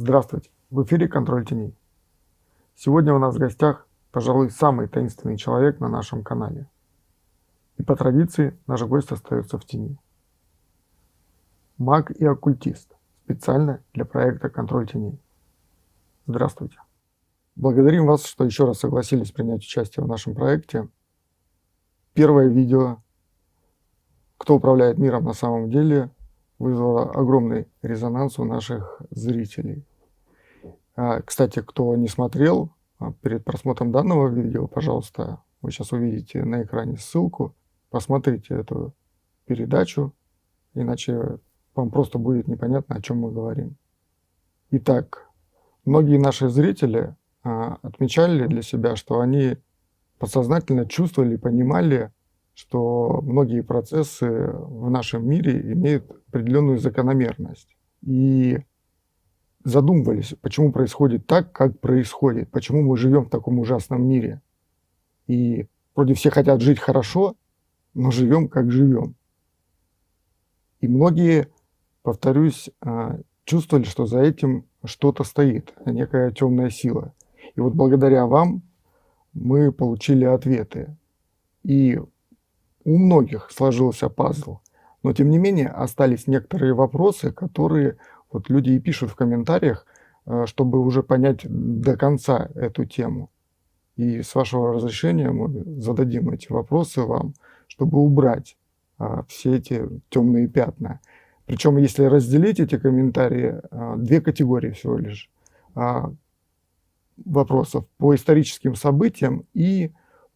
Здравствуйте! В эфире «Контроль теней». Сегодня у нас в гостях, пожалуй, самый таинственный человек на нашем канале. И по традиции наш гость остается в тени. Маг и оккультист. Специально для проекта «Контроль теней». Здравствуйте! Благодарим вас, что еще раз согласились принять участие в нашем проекте. Первое видео «Кто управляет миром на самом деле» вызвало огромный резонанс у наших зрителей. Кстати, кто не смотрел, перед просмотром данного видео, пожалуйста, вы сейчас увидите на экране ссылку, посмотрите эту передачу, иначе вам просто будет непонятно, о чем мы говорим. Итак, многие наши зрители отмечали для себя, что они подсознательно чувствовали, понимали, что многие процессы в нашем мире имеют определенную закономерность. И задумывались, почему происходит так, как происходит, почему мы живем в таком ужасном мире. И вроде все хотят жить хорошо, но живем, как живем. И многие, повторюсь, чувствовали, что за этим что-то стоит, некая темная сила. И вот благодаря вам мы получили ответы. И у многих сложился пазл. Но тем не менее остались некоторые вопросы, которые вот люди и пишут в комментариях, чтобы уже понять до конца эту тему. И с вашего разрешения мы зададим эти вопросы вам, чтобы убрать все эти темные пятна. Причем, если разделить эти комментарии, две категории всего лишь вопросов: по историческим событиям и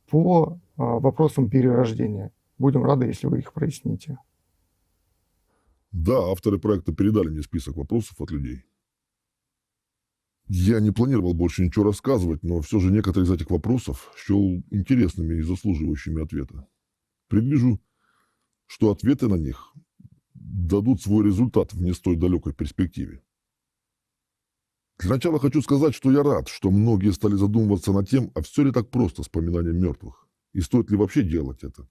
по вопросам перерождения. Будем рады, если вы их проясните. Да, авторы проекта передали мне список вопросов от людей. Я не планировал больше ничего рассказывать, но все же некоторые из этих вопросов счел интересными и заслуживающими ответа. Предвижу, что ответы на них дадут свой результат в не столь далекой перспективе. Для начала хочу сказать, что я рад, что многие стали задумываться над тем, а все ли так просто с поминанием мертвых, и стоит ли вообще делать это.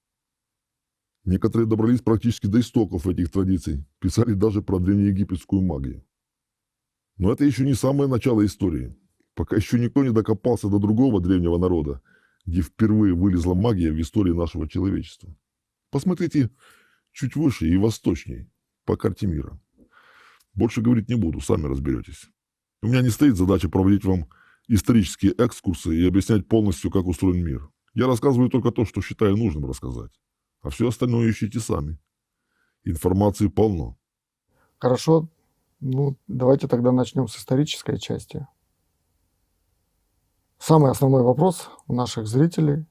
Некоторые добрались практически до истоков этих традиций, писали даже про древнеегипетскую магию. Но это еще не самое начало истории. Пока еще никто не докопался до другого древнего народа, где впервые вылезла магия в истории нашего человечества. Посмотрите чуть выше и восточнее, по карте мира. Больше говорить не буду, сами разберетесь. У меня не стоит задача проводить вам исторические экскурсы и объяснять полностью, как устроен мир. Я рассказываю только то, что считаю нужным рассказать. А все остальное ищите сами. Информации полно. Хорошо. Ну, давайте тогда начнем с исторической части. Самый основной вопрос у наших зрителей: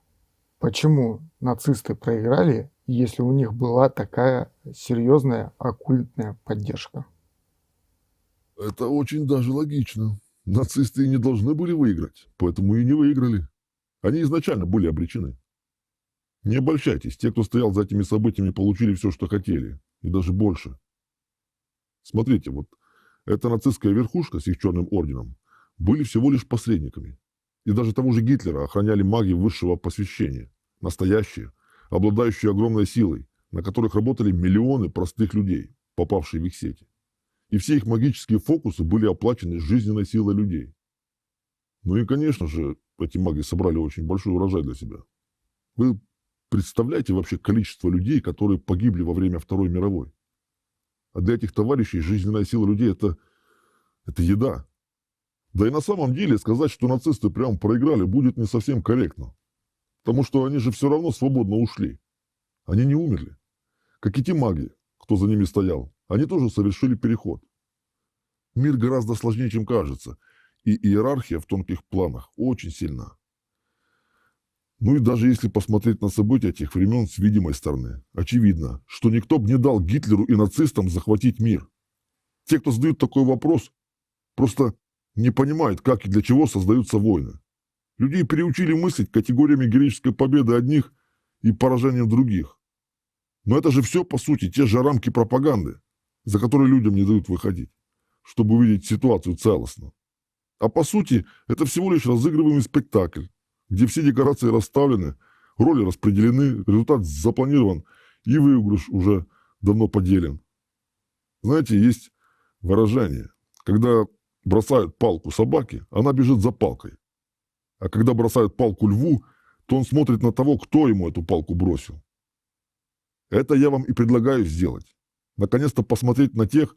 почему нацисты проиграли, если у них была такая серьезная оккультная поддержка? Это очень даже логично. Нацисты и не должны были выиграть, поэтому и не выиграли. Они изначально были обречены. Не обольщайтесь, те, кто стоял за этими событиями, получили все, что хотели, и даже больше. Смотрите, вот эта нацистская верхушка с их черным орденом были всего лишь посредниками. И даже того же Гитлера охраняли маги высшего посвящения, настоящие, обладающие огромной силой, на которых работали миллионы простых людей, попавшие в их сети. И все их магические фокусы были оплачены жизненной силой людей. Ну и, конечно же, эти маги собрали очень большой урожай для себя. Вы представляете вообще количество людей, которые погибли во время Второй мировой? А для этих товарищей жизненная сила людей – это еда. Да и на самом деле сказать, что нацисты прям проиграли, будет не совсем корректно. Потому что они же все равно свободно ушли. Они не умерли. Как и те маги, кто за ними стоял, они тоже совершили переход. Мир гораздо сложнее, чем кажется. И иерархия в тонких планах очень сильна. Ну и даже если посмотреть на события тех времен с видимой стороны, очевидно, что никто бы не дал Гитлеру и нацистам захватить мир. Те, кто задают такой вопрос, просто не понимают, как и для чего создаются войны. Людей приучили мыслить категориями героической победы одних и поражением других. Но это же все, по сути, те же рамки пропаганды, за которые людям не дают выходить, чтобы увидеть ситуацию целостно. А по сути, это всего лишь разыгрываемый спектакль, где все декорации расставлены, роли распределены, результат запланирован и выигрыш уже давно поделен. Знаете, есть выражение, когда бросают палку собаке, она бежит за палкой. А когда бросают палку льву, то он смотрит на того, кто ему эту палку бросил. Это я вам и предлагаю сделать. Наконец-то посмотреть на тех,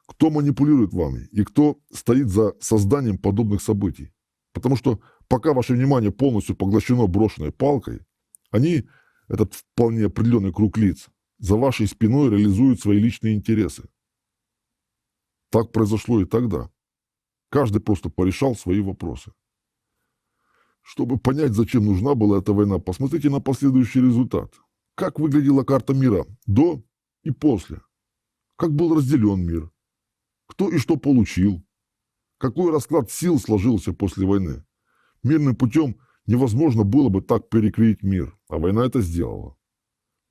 кто манипулирует вами и кто стоит за созданием подобных событий. Потому что пока ваше внимание полностью поглощено брошенной палкой, они, этот вполне определенный круг лиц, за вашей спиной реализуют свои личные интересы. Так произошло и тогда. Каждый просто порешал свои вопросы. Чтобы понять, зачем нужна была эта война, посмотрите на последующий результат. Как выглядела карта мира до и после. Как был разделен мир. Кто и что получил. Какой расклад сил сложился после войны. Мирным путем невозможно было бы так перекроить мир, а война это сделала.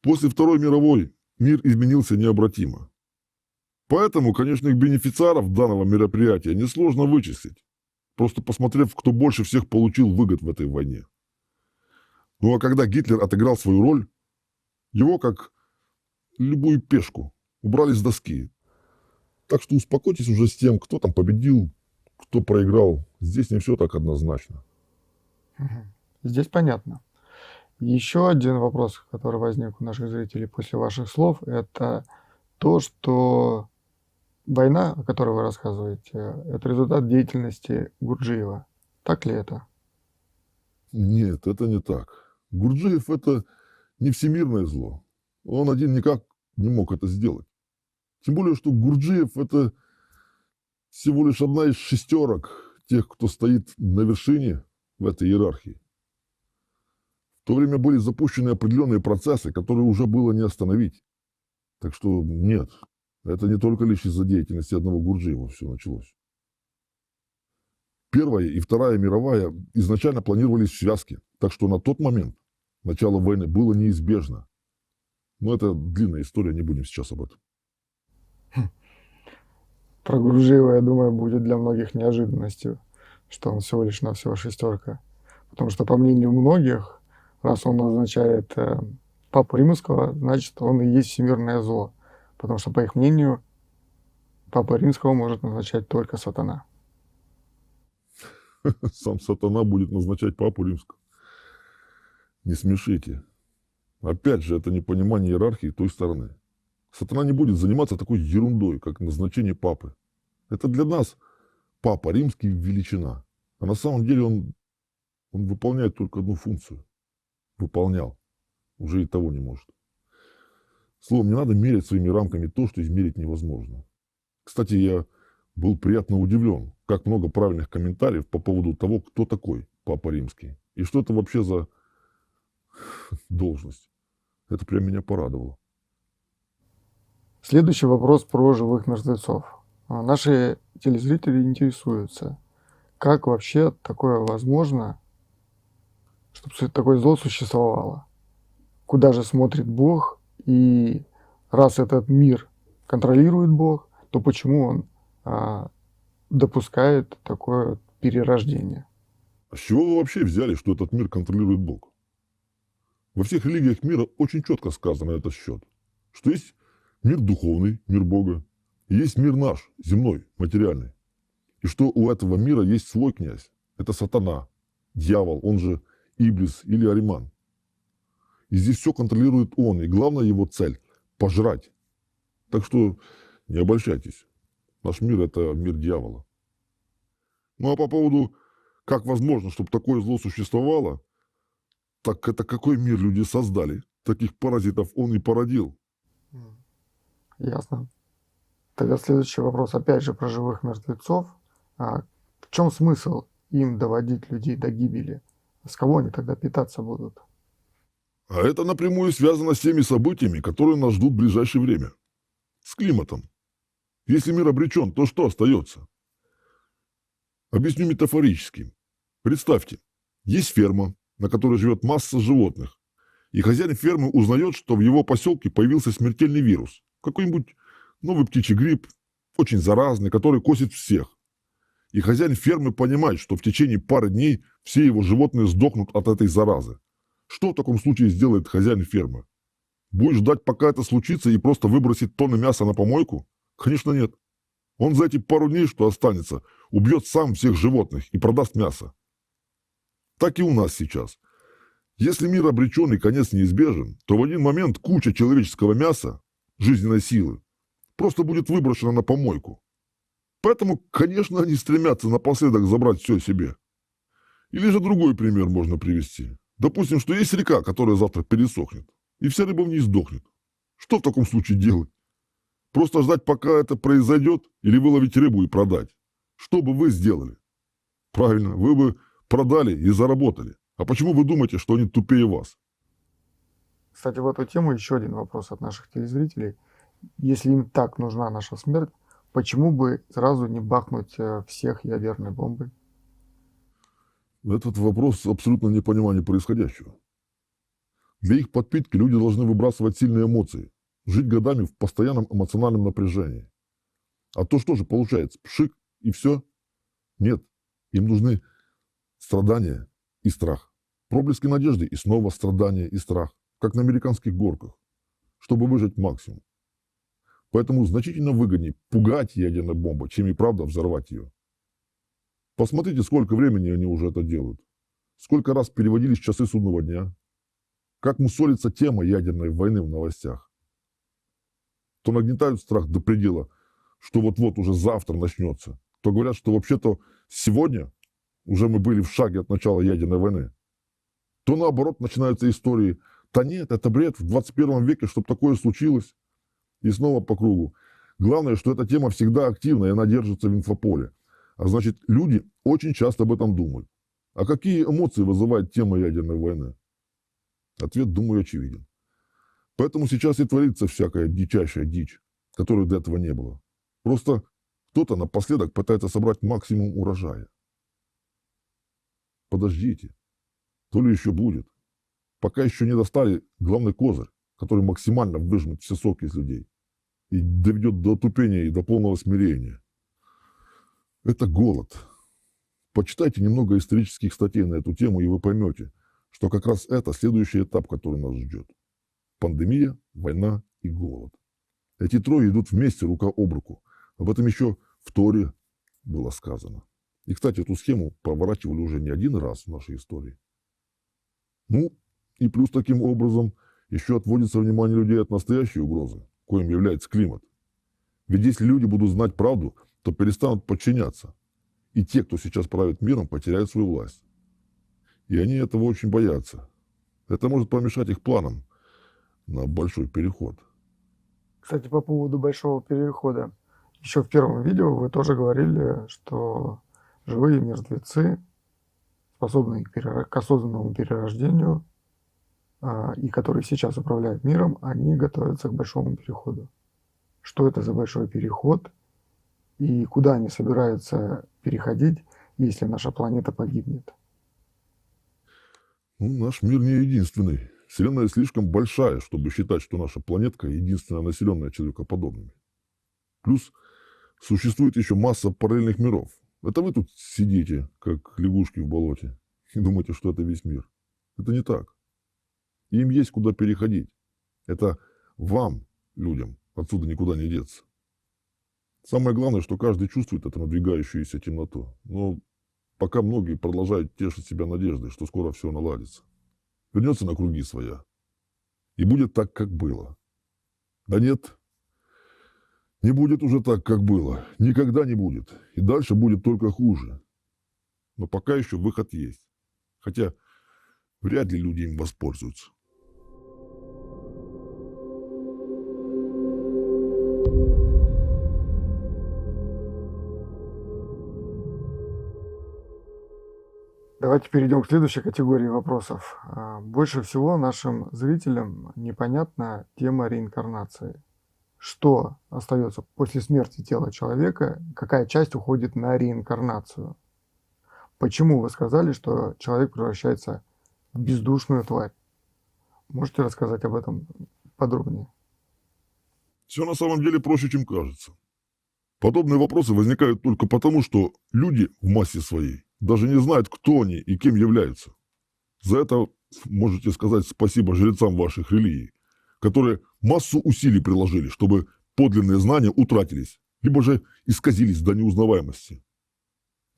После Второй мировой мир изменился необратимо. Поэтому конечных бенефициаров данного мероприятия несложно вычислить, просто посмотрев, кто больше всех получил выгод в этой войне. Ну а когда Гитлер отыграл свою роль, его, как любую пешку, убрали с доски. Так что успокойтесь уже с тем, кто там победил, кто проиграл. Здесь не все так однозначно. Здесь понятно. Еще один вопрос, который возник у наших зрителей после ваших слов, это то, что война, о которой вы рассказываете, это результат деятельности Гурджиева. Так ли это? Нет, это не так. Гурджиев – это не всемирное зло. Он один никак не мог это сделать. Тем более, что Гурджиев – это всего лишь одна из шестерок тех, кто стоит на вершине в этой иерархии. В то время были запущены определенные процессы, которые уже было не остановить. Так что нет, это не только лишь из-за деятельности одного Гурджиева все началось. Первая и Вторая мировая изначально планировались в связке, так что на тот момент начало войны было неизбежно. Но это длинная история, не будем сейчас об этом. Про Гурджиева, я думаю, будет для многих неожиданностью, что он всего лишь навсего шестерка. Потому что, по мнению многих, раз он назначает Папу Римского, значит, он и есть всемирное зло. Потому что, по их мнению, Папа Римского может назначать только сатана. Сам сатана будет назначать Папу Римского. Не смешите. Опять же, это непонимание иерархии той стороны. Сатана не будет заниматься такой ерундой, как назначение папы. Это для нас Папа Римский величина. А на самом деле он выполняет только одну функцию. Выполнял. Уже и того не может. Словом, не надо мерять своими рамками то, что измерить невозможно. Кстати, я был приятно удивлен, как много правильных комментариев по поводу того, кто такой Папа Римский. И что это вообще за должность. Это прям меня порадовало. Следующий вопрос про живых мертвецов. Наши телезрители интересуются, как вообще такое возможно, чтобы такое зло существовало? Куда же смотрит Бог? И раз этот мир контролирует Бог, то почему он допускает такое перерождение? А с чего вы вообще взяли, что этот мир контролирует Бог? Во всех религиях мира очень четко сказано на этот счет, что есть мир духовный, мир Бога, и есть мир наш, земной, материальный. И что у этого мира есть свой князь. Это сатана, дьявол, он же Иблис или Ариман. И здесь все контролирует он, и главная его цель – пожрать. Так что не обольщайтесь. Наш мир – это мир дьявола. Ну а по поводу, как возможно, чтобы такое зло существовало, так это какой мир люди создали? Таких паразитов он и породил. Ясно. Тогда следующий вопрос, опять же, про живых мертвецов. В чем смысл им доводить людей до гибели? С кого они тогда питаться будут? А это напрямую связано с теми событиями, которые нас ждут в ближайшее время. С климатом. Если мир обречен, то что остается? Объясню метафорически. Представьте, есть ферма, на которой живет масса животных, и хозяин фермы узнает, что в его поселке появился смертельный вирус. Какой-нибудь новый птичий грипп, очень заразный, который косит всех. И хозяин фермы понимает, что в течение пары дней все его животные сдохнут от этой заразы. Что в таком случае сделает хозяин фермы? Будет ждать, пока это случится, и просто выбросить тонны мяса на помойку? Конечно, нет. Он за эти пару дней, что останется, убьет сам всех животных и продаст мясо. Так и у нас сейчас. Если мир обречен и конец неизбежен, то в один момент куча человеческого мяса, жизненной силы, просто будет выброшена на помойку. Поэтому, конечно, они стремятся напоследок забрать все себе. Или же другой пример можно привести. Допустим, что есть река, которая завтра пересохнет, и вся рыба в ней сдохнет. Что в таком случае делать? Просто ждать, пока это произойдет, или выловить рыбу и продать? Что бы вы сделали? Правильно, вы бы продали и заработали. А почему вы думаете, что они тупее вас? Кстати, в эту тему еще один вопрос от наших телезрителей. Если им так нужна наша смерть, почему бы сразу не бахнуть всех ядерной бомбой? Этот вопрос абсолютно непонимание происходящего. Для их подпитки люди должны выбрасывать сильные эмоции, жить годами в постоянном эмоциональном напряжении. А то что же получается? Пшик и все? Нет, им нужны страдания и страх. Проблески надежды и снова страдания и страх, как на американских горках, чтобы выжать максимум. Поэтому значительно выгоднее пугать ядерной бомбой, чем и правда взорвать ее. Посмотрите, сколько времени они уже это делают. Сколько раз переводились часы судного дня. Как мусолится тема ядерной войны в новостях. То нагнетают страх до предела, что вот-вот уже завтра начнется. То говорят, что вообще-то сегодня уже мы были в шаге от начала ядерной войны. То наоборот начинаются истории. Да нет, это бред, в 21 веке, чтобы такое случилось. И снова по кругу. Главное, что эта тема всегда активна, и она держится в инфополе. А значит, люди очень часто об этом думают. А какие эмоции вызывает тема ядерной войны? Ответ, думаю, очевиден. Поэтому сейчас и творится всякая дичайшая дичь, которой до этого не было. Просто кто-то напоследок пытается собрать максимум урожая. Подождите, то ли еще будет. Пока еще не достали главный козырь, который максимально выжмет все соки из людей и доведет до отупения и до полного смирения. Это голод. Почитайте немного исторических статей на эту тему, и вы поймете, что как раз это следующий этап, который нас ждет. Пандемия, война и голод. Эти трое идут вместе, рука об руку. Об этом еще в Торе было сказано. И, кстати, эту схему поворачивали уже не один раз в нашей истории. Ну, и плюс таким образом еще отводится внимание людей от настоящей угрозы, коим является климат. Ведь если люди будут знать правду, то перестанут подчиняться. И те, кто сейчас правит миром, потеряют свою власть. И они этого очень боятся. Это может помешать их планам на большой переход. Кстати, по поводу большого перехода. Еще в первом видео вы тоже говорили, что живые мертвецы, способные к осознанному перерождению, и которые сейчас управляют миром, они готовятся к большому переходу. Что это за большой переход и куда они собираются переходить, если наша планета погибнет? Ну, наш мир не единственный. Вселенная слишком большая, чтобы считать, что наша планетка единственная населенная человекоподобными. Плюс существует еще масса параллельных миров. Это вы тут сидите, как лягушки в болоте, и думаете, что это весь мир. Это не так. Им есть куда переходить. Это вам, людям, отсюда никуда не деться. Самое главное, что каждый чувствует эту надвигающуюся темноту. Но пока многие продолжают тешить себя надеждой, что скоро все наладится. Вернется на круги своя. И будет так, как было. Да нет, не будет уже так, как было. Никогда не будет. И дальше будет только хуже. Но пока еще выход есть. Хотя вряд ли люди им воспользуются. Давайте перейдем к следующей категории вопросов. Больше всего нашим зрителям непонятна тема реинкарнации. Что остается после смерти тела человека, какая часть уходит на реинкарнацию? Почему вы сказали, что человек превращается в бездушную тварь? Можете рассказать об этом подробнее? Все на самом деле проще, чем кажется. Подобные вопросы возникают только потому, что люди в массе своей даже не знают, кто они и кем являются. За это можете сказать спасибо жрецам ваших религий, которые массу усилий приложили, чтобы подлинные знания утратились, либо же исказились до неузнаваемости.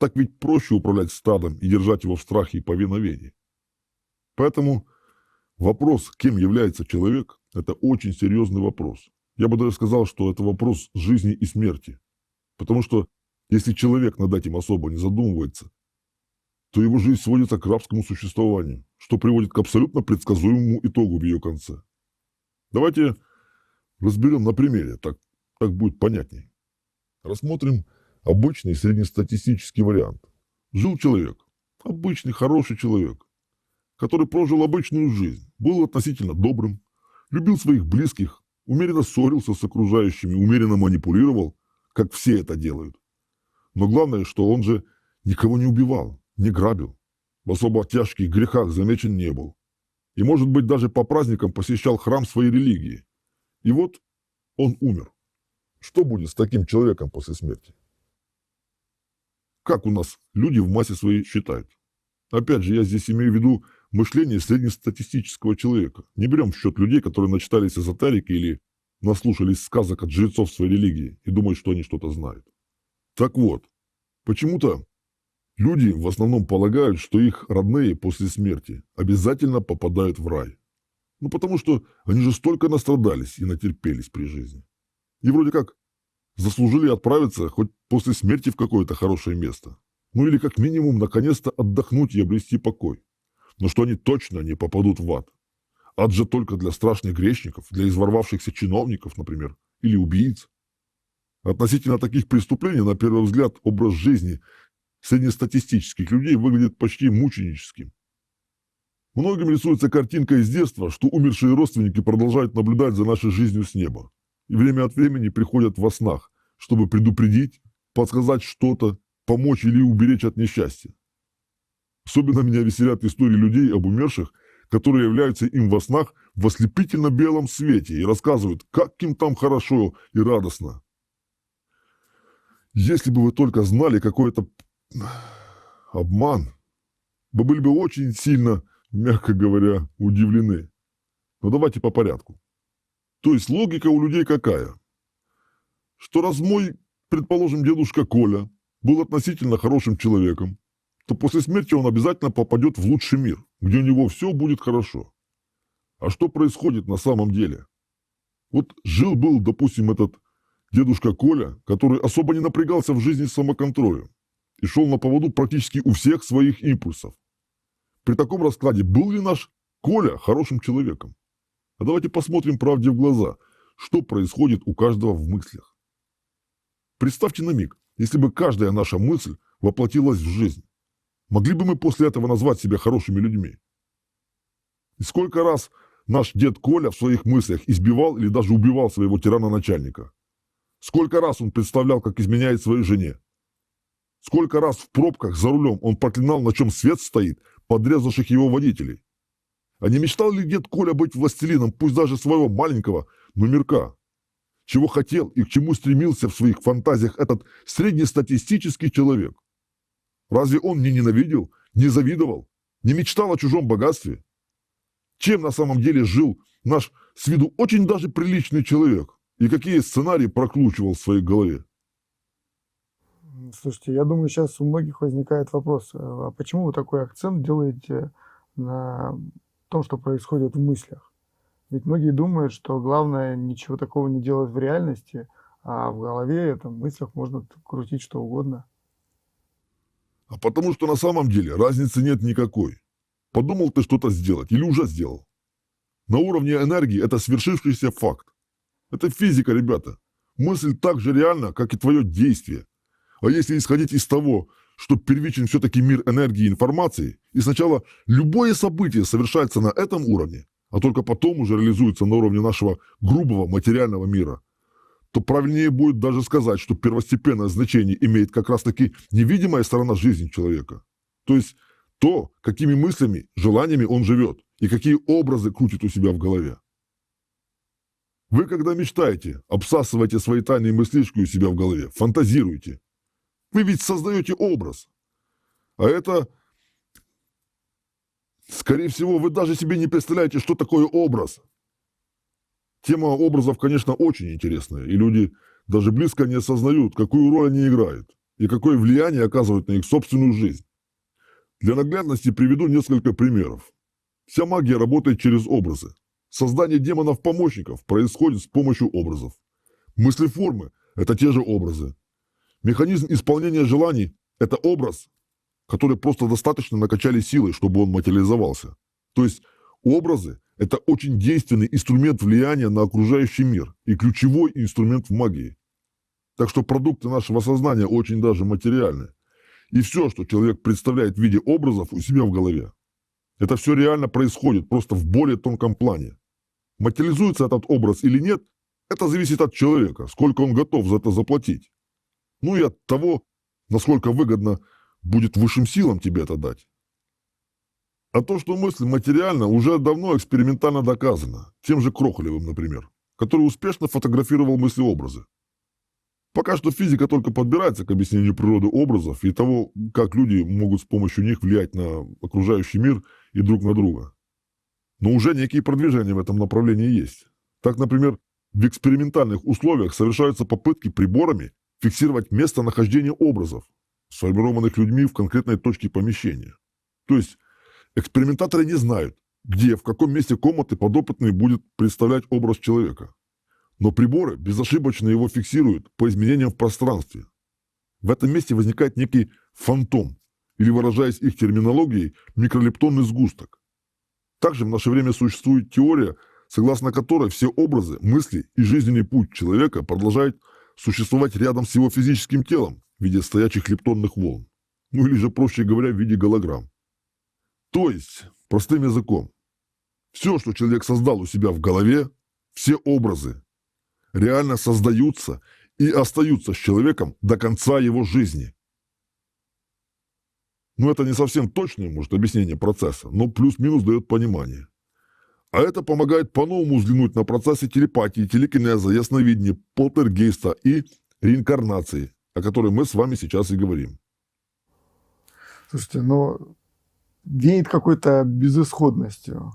Так ведь проще управлять стадом и держать его в страхе и повиновении. Поэтому вопрос, кем является человек, это очень серьезный вопрос. Я бы даже сказал, что это вопрос жизни и смерти. Потому что если человек над этим особо не задумывается, то его жизнь сводится к рабскому существованию, что приводит к абсолютно предсказуемому итогу в ее конце. Давайте разберем на примере, так будет понятней. Рассмотрим обычный среднестатистический вариант. Жил человек, обычный хороший человек, который прожил обычную жизнь, был относительно добрым, любил своих близких, умеренно ссорился с окружающими, умеренно манипулировал, как все это делают. Но главное, что он же никого не убивал, не грабил, в особо тяжких грехах замечен не был. И, может быть, даже по праздникам посещал храм своей религии. И вот он умер. Что будет с таким человеком после смерти? Как у нас люди в массе своей считают? Опять же, я здесь имею в виду мышление среднестатистического человека. Не берем в счет людей, которые начитались эзотерики или наслушались сказок от жрецов своей религии и думают, что они что-то знают. Так вот, почему-то люди в основном полагают, что их родные после смерти обязательно попадают в рай. Ну потому что они же столько настрадались и натерпелись при жизни. И вроде как заслужили отправиться хоть после смерти в какое-то хорошее место. Ну или как минимум наконец-то отдохнуть и обрести покой. Но что они точно не попадут в ад. Ад же только для страшных грешников, для изворвавшихся чиновников, например, или убийц. Относительно таких преступлений, на первый взгляд, образ жизни среднестатистических людей выглядит почти мученическим. Многим рисуется картинка из детства, что умершие родственники продолжают наблюдать за нашей жизнью с неба. И время от времени приходят во снах, чтобы предупредить, подсказать что-то, помочь или уберечь от несчастья. Особенно меня веселят истории людей об умерших, которые являются им во снах в ослепительно белом свете и рассказывают, как им там хорошо и радостно. Если бы вы только знали какой-то обман, вы были бы очень сильно, мягко говоря, удивлены. Но давайте по порядку. То есть логика у людей какая? Что раз мой, предположим, дедушка Коля был относительно хорошим человеком, то после смерти он обязательно попадет в лучший мир, где у него все будет хорошо. А что происходит на самом деле? Вот жил-был, допустим, этот дедушка Коля, который особо не напрягался в жизни с самоконтролем и шел на поводу практически у всех своих импульсов. При таком раскладе был ли наш Коля хорошим человеком? А давайте посмотрим правде в глаза, что происходит у каждого в мыслях. Представьте на миг, если бы каждая наша мысль воплотилась в жизнь. Могли бы мы после этого назвать себя хорошими людьми? И сколько раз наш дед Коля в своих мыслях избивал или даже убивал своего тирана-начальника? Сколько раз он представлял, как изменяет своей жене? Сколько раз в пробках за рулем он проклинал, на чем свет стоит, подрезавших его водителей? А не мечтал ли дед Коля быть властелином, пусть даже своего маленького, но мирка? Чего хотел и к чему стремился в своих фантазиях этот среднестатистический человек? Разве он не ненавидел, не завидовал, не мечтал о чужом богатстве? Чем на самом деле жил наш с виду очень даже приличный человек? И какие сценарии прокручивал в своей голове? Слушайте, я думаю, сейчас у многих возникает вопрос, а почему вы такой акцент делаете на том, что происходит в мыслях? Ведь многие думают, что главное ничего такого не делать в реальности, а в голове, в мыслях можно крутить что угодно. А потому что на самом деле разницы нет никакой. Подумал ты что-то сделать или уже сделал. На уровне энергии это свершившийся факт. Это физика, ребята. Мысль так же реальна, как и твое действие. А если исходить из того, что первичен все-таки мир энергии и информации, и сначала любое событие совершается на этом уровне, а только потом уже реализуется на уровне нашего грубого материального мира, то правильнее будет даже сказать, что первостепенное значение имеет как раз-таки невидимая сторона жизни человека. То есть то, какими мыслями, желаниями он живет и какие образы крутит у себя в голове. Вы, когда мечтаете, обсасываете свои тайные мыслишки у себя в голове, фантазируете. Вы ведь создаете образ. А это, скорее всего, вы даже себе не представляете, что такое образ. Тема образов, конечно, очень интересная, и люди даже близко не осознают, какую роль они играют, и какое влияние оказывают на их собственную жизнь. Для наглядности приведу несколько примеров. Вся магия работает через образы. Создание демонов-помощников происходит с помощью образов. Мыслеформы – это те же образы. Механизм исполнения желаний – это образ, который просто достаточно накачали силой, чтобы он материализовался. То есть образы – это очень действенный инструмент влияния на окружающий мир и ключевой инструмент в магии. Так что продукты нашего сознания очень даже материальны. И все, что человек представляет в виде образов у себя в голове, это все реально происходит, просто в более тонком плане. Материализуется этот образ или нет, это зависит от человека, сколько он готов за это заплатить. Ну и от того, насколько выгодно будет высшим силам тебе это дать. А то, что мысль материальна, уже давно экспериментально доказано, тем же Крохолевым, например, который успешно фотографировал мысли-образы. Пока что физика только подбирается к объяснению природы образов и того, как люди могут с помощью них влиять на окружающий мир и друг на друга. Но уже некие продвижения в этом направлении есть. Так, например, в экспериментальных условиях совершаются попытки приборами фиксировать местонахождение образов, сформированных людьми в конкретной точке помещения. То есть экспериментаторы не знают, где, в каком месте комнаты подопытный будет представлять образ человека. Но приборы безошибочно его фиксируют по изменениям в пространстве. В этом месте возникает некий фантом, или, выражаясь их терминологией, микролептонный сгусток. Также в наше время существует теория, согласно которой все образы, мысли и жизненный путь человека продолжают существовать рядом с его физическим телом в виде стоячих лептонных волн. Ну или же, проще говоря, в виде голограмм. То есть, простым языком, все, что человек создал у себя в голове, все образы, реально создаются и остаются с человеком до конца его жизни. Ну, это не совсем точное, может, объяснение процесса, но плюс-минус дает понимание. А это помогает по-новому взглянуть на процессы телепатии, телекинеза, ясновидения, полтергейста и реинкарнации, о которой мы с вами сейчас и говорим. Слушайте, ну, веет какой-то безысходностью.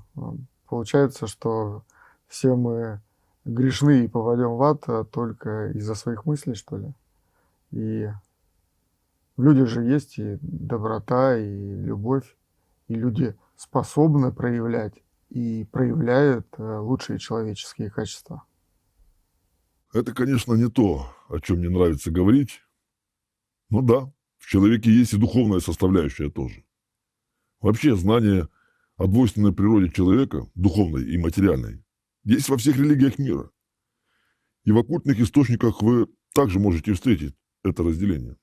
Получается, что все мы грешны и попадем в ад только из-за своих мыслей, что ли? И в людях же есть и доброта, и любовь, и люди способны проявлять и проявляют лучшие человеческие качества. Это, конечно, не то, о чем мне нравится говорить. Но да, в человеке есть и духовная составляющая тоже. Вообще, знание о двойственной природе человека, духовной и материальной, есть во всех религиях мира. И в оккультных источниках вы также можете встретить это разделение.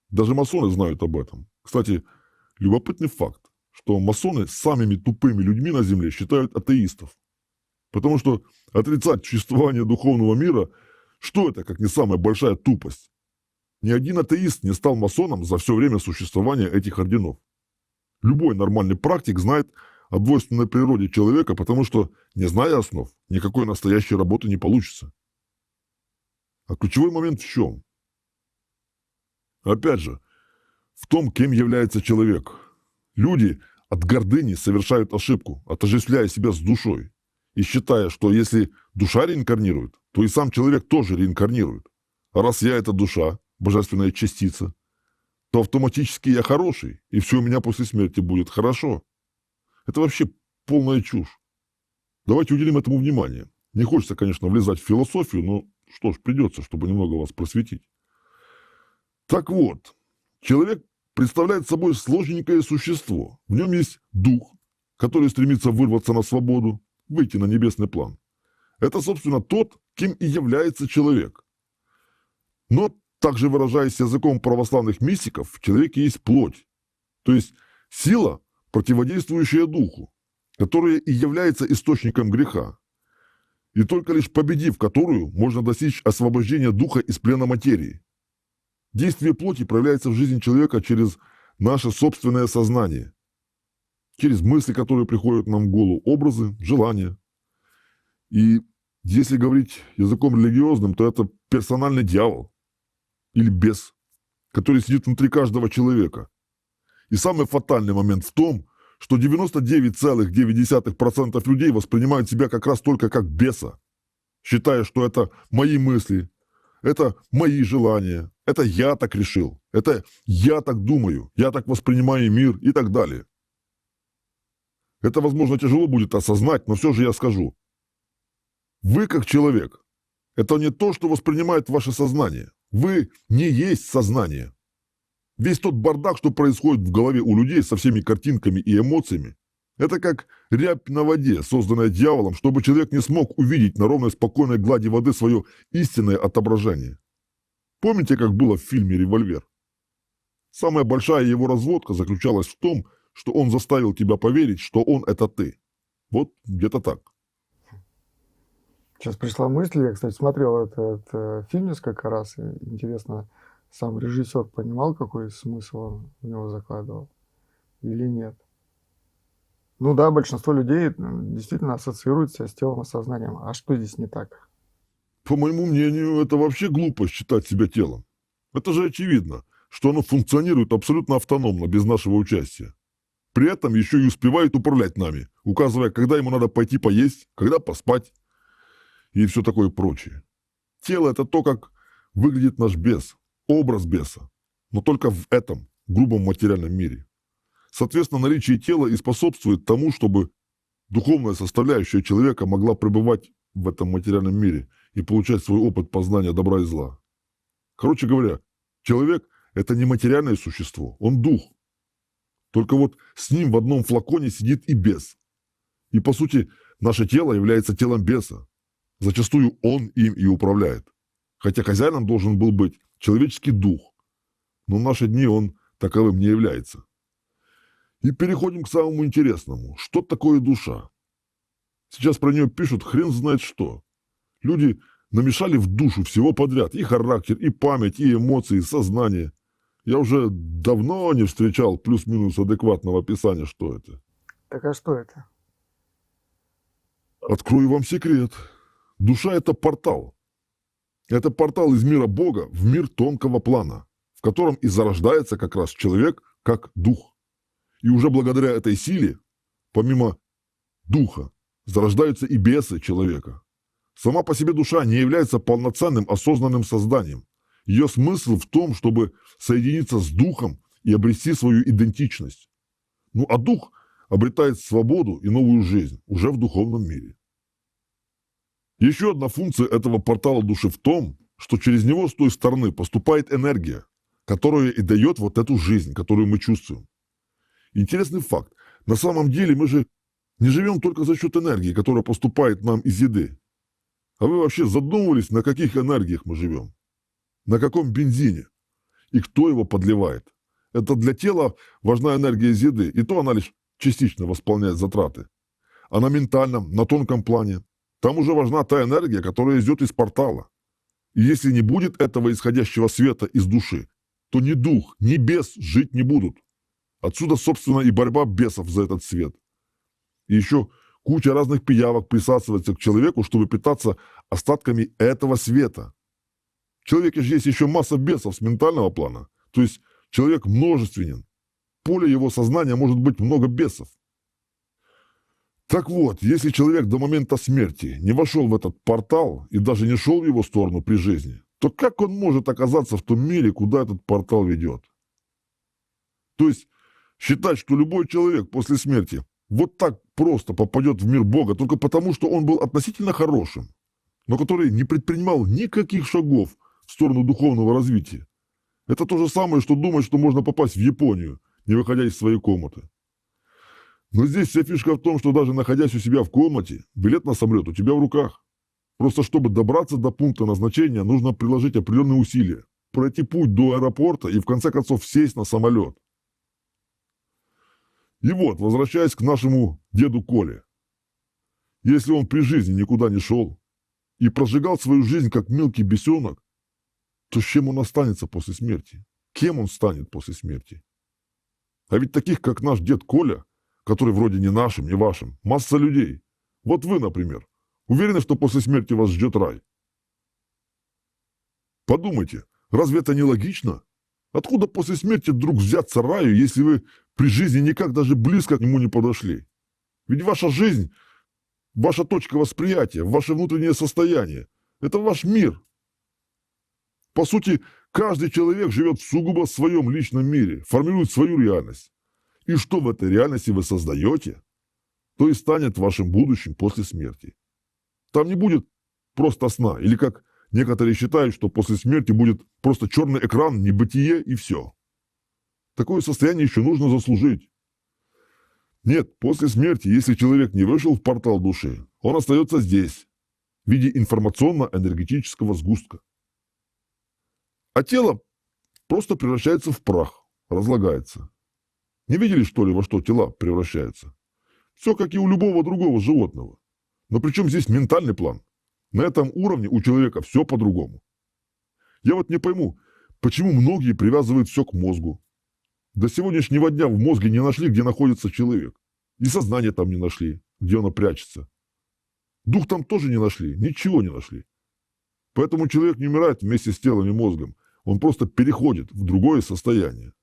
Даже масоны знают об этом. Кстати, любопытный факт, что масоны самыми тупыми людьми на Земле считают атеистов. Потому что отрицать существование духовного мира, что это, как не самая большая тупость? Ни один атеист не стал масоном за все время существования этих орденов. Любой нормальный практик знает о двойственной природе человека, потому что, не зная основ, никакой настоящей работы не получится. А ключевой момент в чем? Опять же, в том, кем является человек. Люди от гордыни совершают ошибку, отождествляя себя с душой, и считая, что если душа реинкарнирует, то и сам человек тоже реинкарнирует. А раз я – это душа, божественная частица, то автоматически я хороший, и все у меня после смерти будет хорошо. Это вообще полная чушь. Давайте уделим этому внимание. Не хочется, конечно, влезать в философию, но что ж, придется, чтобы немного вас просветить. Так вот, человек представляет собой сложненькое существо. В нем есть дух, который стремится вырваться на свободу, выйти на небесный план. Это, собственно, тот, кем и является человек. Но, также выражаясь языком православных мистиков, в человеке есть плоть. То есть сила, противодействующая духу, которая и является источником греха. И только лишь победив которую, можно достичь освобождения духа из плена материи. Действие плоти проявляется в жизни человека через наше собственное сознание, через мысли, которые приходят нам в голову, образы, желания. И если говорить языком религиозным, то это персональный дьявол или бес, который сидит внутри каждого человека. И самый фатальный момент в том, что 99,9% людей воспринимают себя как раз только как беса, считая, что это мои мысли, это мои желания, это я так решил, это я так думаю, я так воспринимаю мир и так далее. Это, возможно, тяжело будет осознать, но все же я скажу. Вы как человек, это не то, что воспринимает ваше сознание. Вы не есть сознание. Весь тот бардак, что происходит в голове у людей со всеми картинками и эмоциями, это как рябь на воде, созданная дьяволом, чтобы человек не смог увидеть на ровной спокойной глади воды свое истинное отображение. Помните, как было в фильме «Револьвер»? Самая большая его разводка заключалась в том, что он заставил тебя поверить, что он – это ты. Вот где-то так. Сейчас пришла мысль, я, кстати, смотрел этот фильм несколько раз, и интересно, сам режиссер понимал, какой смысл он в него закладывал или нет. Ну да, большинство людей действительно ассоциируют себя с телом и сознанием. А что здесь не так? По моему мнению, это вообще глупо считать себя телом. Это же очевидно, что оно функционирует абсолютно автономно, без нашего участия. При этом еще и успевает управлять нами, указывая, когда ему надо пойти поесть, когда поспать и все такое прочее. Тело – это то, как выглядит наш бес, образ беса, но только в этом грубом материальном мире. Соответственно, наличие тела и способствует тому, чтобы духовная составляющая человека могла пребывать в этом материальном мире и получать свой опыт познания добра и зла. Короче говоря, человек – это не материальное существо, он дух. Только вот с ним в одном флаконе сидит и бес. И по сути, наше тело является телом беса. Зачастую он им и управляет. Хотя хозяином должен был быть человеческий дух. Но в наши дни он таковым не является. И переходим к самому интересному. Что такое душа? Сейчас про нее пишут хрен знает что. Люди намешали в душу всего подряд. И характер, и память, и эмоции, и сознание. Я уже давно не встречал плюс-минус адекватного описания, что это. Так а что это? Открою вам секрет. Душа – это портал. Это портал из мира Бога в мир тонкого плана, в котором и зарождается как раз человек как дух. И уже благодаря этой силе, помимо духа, зарождаются и бесы человека. Сама по себе душа не является полноценным осознанным созданием. Ее смысл в том, чтобы соединиться с духом и обрести свою идентичность. Ну а дух обретает свободу и новую жизнь уже в духовном мире. Еще одна функция этого портала души в том, что через него с той стороны поступает энергия, которая и дает вот эту жизнь, которую мы чувствуем. Интересный факт. На самом деле мы же не живем только за счет энергии, которая поступает нам из еды. А вы вообще задумывались, на каких энергиях мы живем? На каком бензине? И кто его подливает? Это для тела важна энергия из еды, и то она лишь частично восполняет затраты. А на ментальном, на тонком плане, там уже важна та энергия, которая идет из портала. И если не будет этого исходящего света из души, то ни дух, ни бес жить не будут. Отсюда, собственно, и борьба бесов за этот свет. И еще куча разных пиявок присасывается к человеку, чтобы питаться остатками этого света. В человеке же есть еще масса бесов с ментального плана. То есть человек множественен. В поле его сознания может быть много бесов. Так вот, если человек до момента смерти не вошел в этот портал и даже не шел в его сторону при жизни, то как он может оказаться в том мире, куда этот портал ведет? То есть считать, что любой человек после смерти вот так просто попадет в мир Бога только потому, что он был относительно хорошим, но который не предпринимал никаких шагов в сторону духовного развития. Это то же самое, что думать, что можно попасть в Японию, не выходя из своей комнаты. Но здесь вся фишка в том, что даже находясь у себя в комнате, билет на самолет у тебя в руках. Просто чтобы добраться до пункта назначения, нужно приложить определенные усилия, пройти путь до аэропорта и в конце концов сесть на самолет. И вот, возвращаясь к нашему деду Коле. Если он при жизни никуда не шел и прожигал свою жизнь как мелкий бесенок, то с чем он останется после смерти? Кем он станет после смерти? А ведь таких, как наш дед Коля, который вроде не нашим, не вашим, масса людей. Вот вы, например, уверены, что после смерти вас ждет рай? Подумайте, разве это не логично? Откуда после смерти вдруг взяться раю, если вы при жизни никак даже близко к нему не подошли? Ведь ваша жизнь, ваша точка восприятия, ваше внутреннее состояние – это ваш мир. По сути, каждый человек живет в сугубо своем личном мире, формирует свою реальность. И что в этой реальности вы создаете, то и станет вашим будущим после смерти. Там не будет просто сна, или как некоторые считают, что после смерти будет просто черный экран, небытие и все. Такое состояние еще нужно заслужить. Нет, после смерти, если человек не вышел в портал души, он остается здесь, в виде информационно-энергетического сгустка. А тело просто превращается в прах, разлагается. Не видели, что ли, во что тела превращаются? Все, как и у любого другого животного. Но при чем здесь ментальный план? На этом уровне у человека все по-другому. Я вот не пойму, почему многие привязывают все к мозгу. До сегодняшнего дня в мозге не нашли, где находится человек. И сознание там не нашли, где оно прячется. Дух там тоже не нашли, ничего не нашли. Поэтому человек не умирает вместе с телом и мозгом. Он просто переходит в другое состояние.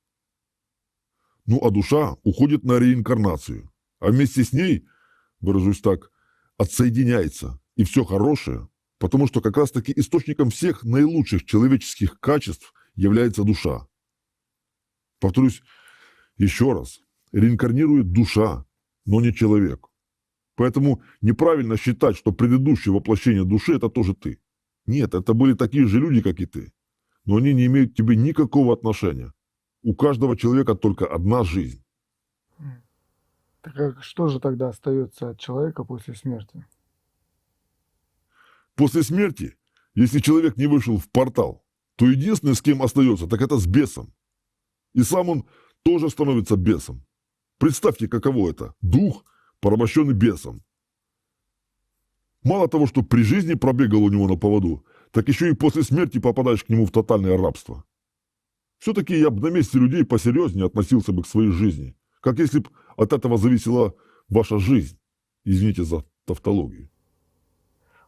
Ну а душа уходит на реинкарнацию. А вместе с ней, выражусь так, отсоединяется и все хорошее, потому что как раз-таки источником всех наилучших человеческих качеств является душа. Повторюсь еще раз, реинкарнирует душа, но не человек. Поэтому неправильно считать, что предыдущее воплощение души – это тоже ты. Нет, это были такие же люди, как и ты. Но они не имеют к тебе никакого отношения. У каждого человека только одна жизнь. Так а что же тогда остается от человека после смерти? После смерти, если человек не вышел в портал, то единственное, с кем остается, так это с бесом. И сам он тоже становится бесом. Представьте, каково это. Дух, порабощенный бесом. Мало того, что при жизни пробегал у него на поводу, так еще и после смерти попадаешь к нему в тотальное рабство. Все-таки я бы на месте людей посерьезнее относился бы к своей жизни. Как если бы от этого зависела ваша жизнь. Извините за тавтологию.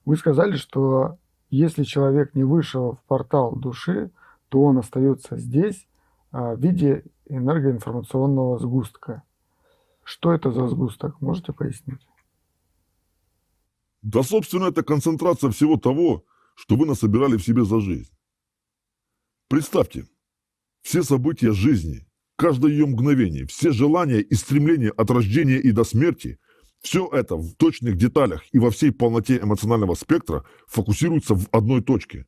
Вы сказали, что если человек не вышел в портал души, то он остается здесь в виде энергоинформационного сгустка. Что это за сгусток? Можете пояснить? Да, собственно, это концентрация всего того, что вы насобирали в себе за жизнь. Представьте, все события жизни, каждое ее мгновение, все желания и стремления от рождения и до смерти, все это в точных деталях и во всей полноте эмоционального спектра фокусируется в одной точке.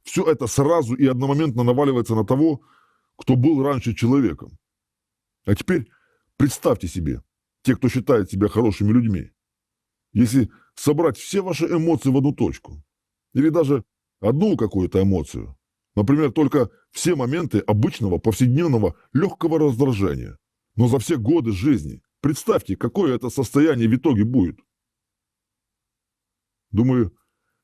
Все это сразу и одномоментно наваливается на того, кто был раньше человеком. А теперь представьте себе, те, кто считает себя хорошими людьми, если собрать все ваши эмоции в одну точку, или даже одну какую-то эмоцию, например, только все моменты обычного, повседневного, легкого раздражения, но за все годы жизни, представьте, какое это состояние в итоге будет. Думаю,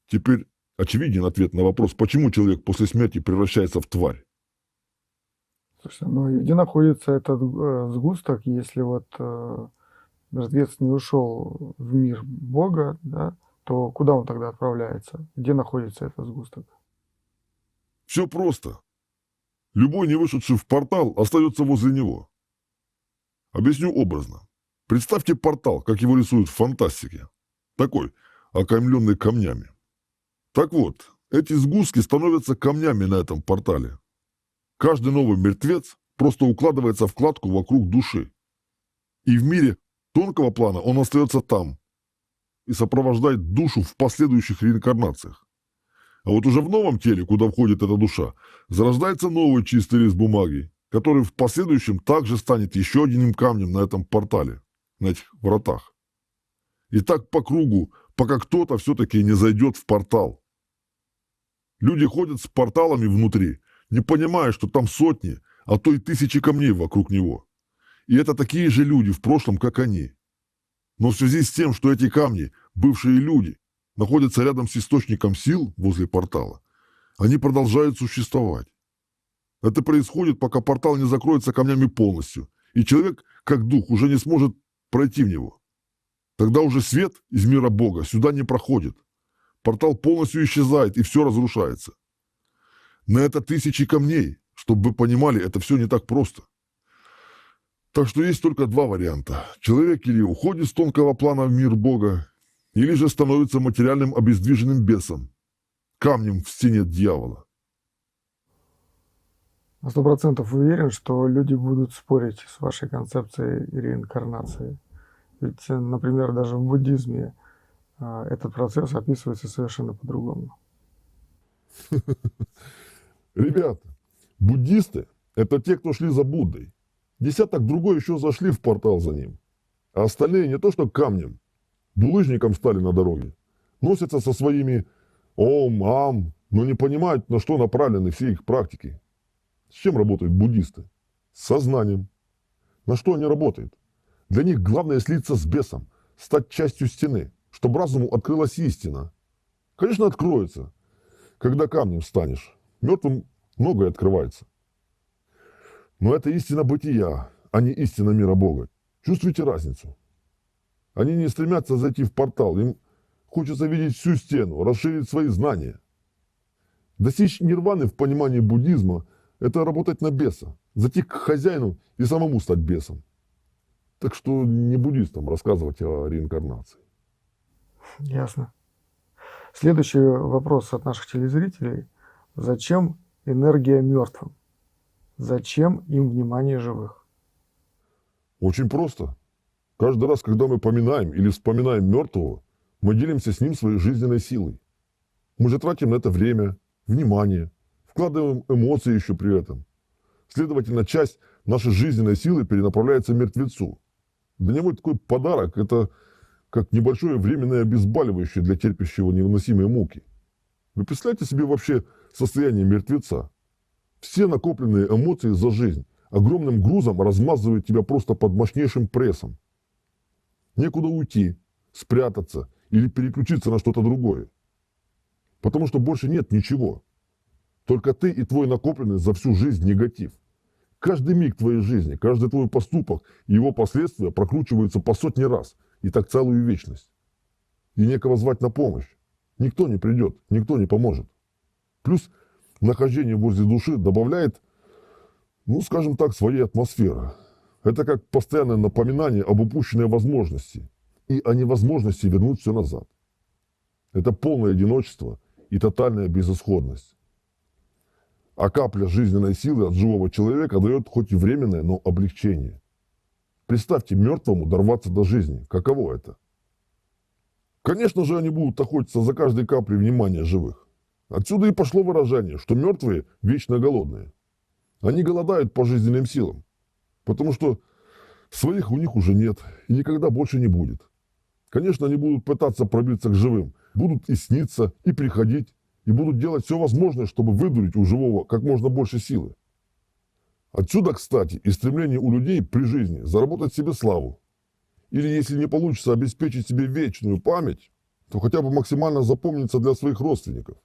теперь очевиден ответ на вопрос, почему человек после смерти превращается в тварь. Слушай, ну и где находится этот сгусток, если вот мертвец не ушел в мир Бога, да, то куда он тогда отправляется? Где находится этот сгусток? Все просто. Любой, не вышедший в портал, остается возле него. Объясню образно. Представьте портал, как его рисуют в фантастике. Такой, окаймленный камнями. Так вот, эти сгустки становятся камнями на этом портале. Каждый новый мертвец просто укладывается в кладку вокруг души. И в мире тонкого плана он остается там и сопровождает душу в последующих реинкарнациях. А вот уже в новом теле, куда входит эта душа, зарождается новый чистый лист бумаги, который в последующем также станет еще одним камнем на этом портале, на этих вратах. И так по кругу, пока кто-то все-таки не зайдет в портал. Люди ходят с порталами внутри, не понимая, что там сотни, а то и тысячи камней вокруг него. И это такие же люди в прошлом, как они. Но в связи с тем, что эти камни, бывшие люди, находятся рядом с источником сил возле портала, они продолжают существовать. Это происходит, пока портал не закроется камнями полностью, и человек, как дух, уже не сможет пройти в него. Тогда уже свет из мира Бога сюда не проходит. Портал полностью исчезает, и все разрушается. На это тысячи камней. Чтобы вы понимали, это все не так просто. Так что есть только два варианта. Человек или уходит с тонкого плана в мир Бога, или же становится материальным обездвиженным бесом, камнем в стене дьявола. На 100% уверен, что люди будут спорить с вашей концепцией реинкарнации. Ведь, например, даже в буддизме этот процесс описывается совершенно по-другому. Ребята, буддисты– это те, кто шли за Буддой. Десяток другой еще зашли в портал за ним. А остальные не то что камнем, булыжником стали на дороге. Носятся со своими ом, ам, но не понимают, на что направлены все их практики. С чем работают буддисты? С сознанием. На что они работают? Для них главное слиться с бесом, стать частью стены, чтобы разуму открылась истина. Конечно, откроется, когда камнем станешь. Мертвым многое открывается. Но это истина бытия, а не истина мира Бога. Чувствуете разницу? Они не стремятся зайти в портал, им хочется видеть всю стену, расширить свои знания. Достичь нирваны в понимании буддизма – это работать на беса, зайти к хозяину и самому стать бесом. Так что не буддистам рассказывать о реинкарнации. Ясно. Следующий вопрос от наших телезрителей. Зачем энергия мертвым? Зачем им внимание живых? Очень просто. Каждый раз, когда мы поминаем или вспоминаем мертвого, мы делимся с ним своей жизненной силой. Мы же тратим на это время, внимание, вкладываем эмоции еще при этом. Следовательно, часть нашей жизненной силы перенаправляется мертвецу. Для него такой подарок – это как небольшое временное обезболивающее для терпящего невыносимые муки. Вы представляете себе вообще состояние мертвеца? Все накопленные эмоции за жизнь огромным грузом размазывают тебя просто под мощнейшим прессом. Некуда уйти, спрятаться или переключиться на что-то другое. Потому что больше нет ничего. Только ты и твой накопленный за всю жизнь негатив. Каждый миг твоей жизни, каждый твой поступок и его последствия прокручиваются по сотни раз, и так целую вечность. И некого звать на помощь. Никто не придет, никто не поможет. Плюс нахождение возле души добавляет, ну, скажем так, своей атмосферы. Это как постоянное напоминание об упущенной возможности и о невозможности вернуть все назад. Это полное одиночество и тотальная безысходность. А капля жизненной силы от живого человека дает хоть и временное, но облегчение. Представьте мертвому дорваться до жизни. Каково это? Конечно же, они будут охотиться за каждой каплей внимания живых. Отсюда и пошло выражение, что мертвые вечно голодные. Они голодают по жизненным силам, потому что своих у них уже нет и никогда больше не будет. Конечно, они будут пытаться пробиться к живым, будут и сниться, и приходить, и будут делать все возможное, чтобы выдурить у живого как можно больше силы. Отсюда, кстати, и стремление у людей при жизни заработать себе славу. Или, если не получится обеспечить себе вечную память, то хотя бы максимально запомниться для своих родственников.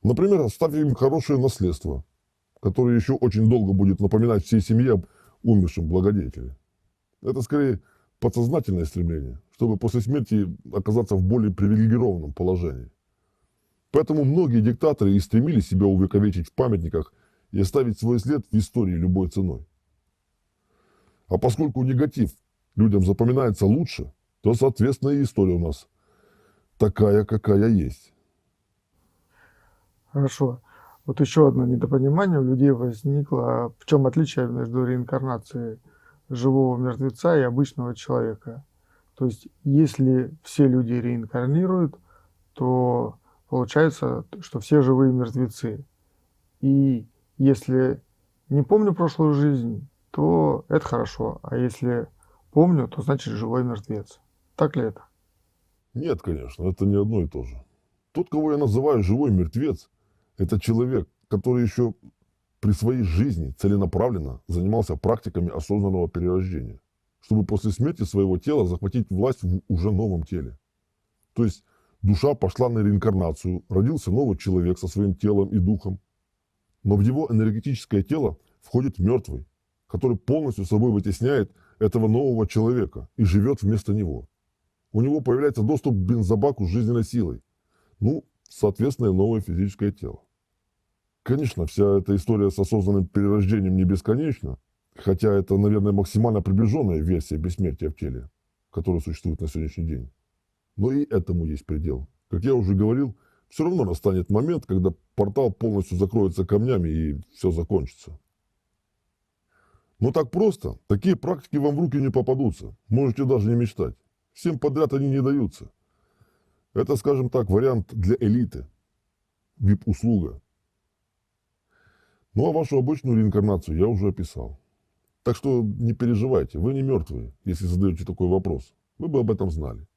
Например, оставив им хорошее наследство, которое еще очень долго будет напоминать всей семье об умершем благодетеле. Это скорее подсознательное стремление, чтобы после смерти оказаться в более привилегированном положении. Поэтому многие диктаторы и стремились себя увековечить в памятниках и оставить свой след в истории любой ценой. А поскольку негатив людям запоминается лучше, то, соответственно, и история у нас такая, какая есть. Хорошо. Вот еще одно недопонимание у людей возникло. В чем отличие между реинкарнацией живого мертвеца и обычного человека? То есть, если все люди реинкарнируют, то получается, что все живые мертвецы. И если не помню прошлую жизнь, то это хорошо. А если помню, то значит живой мертвец. Так ли это? Нет, конечно, это не одно и то же. Тот, кого я называю живой мертвец, это человек, который еще при своей жизни целенаправленно занимался практиками осознанного перерождения, чтобы после смерти своего тела захватить власть в уже новом теле. То есть душа пошла на реинкарнацию, родился новый человек со своим телом и духом, но в его энергетическое тело входит мертвый, который полностью собой вытесняет этого нового человека и живет вместо него. У него появляется доступ к бензобаку с жизненной силой, ну, соответственно, новое физическое тело. Конечно, вся эта история с осознанным перерождением не бесконечна, хотя это, наверное, максимально приближенная версия бессмертия в теле, которая существует на сегодняшний день. Но и этому есть предел. Как я уже говорил, Все равно настанет момент, когда портал полностью закроется камнями и все закончится. Но так просто, такие практики вам в руки не попадутся, можете даже не мечтать. Всем подряд они не даются. Это, скажем так, вариант для элиты, VIP-услуга. Ну а вашу обычную реинкарнацию я уже описал. Так что не переживайте, вы не мертвые, если задаете такой вопрос. Вы бы об этом знали.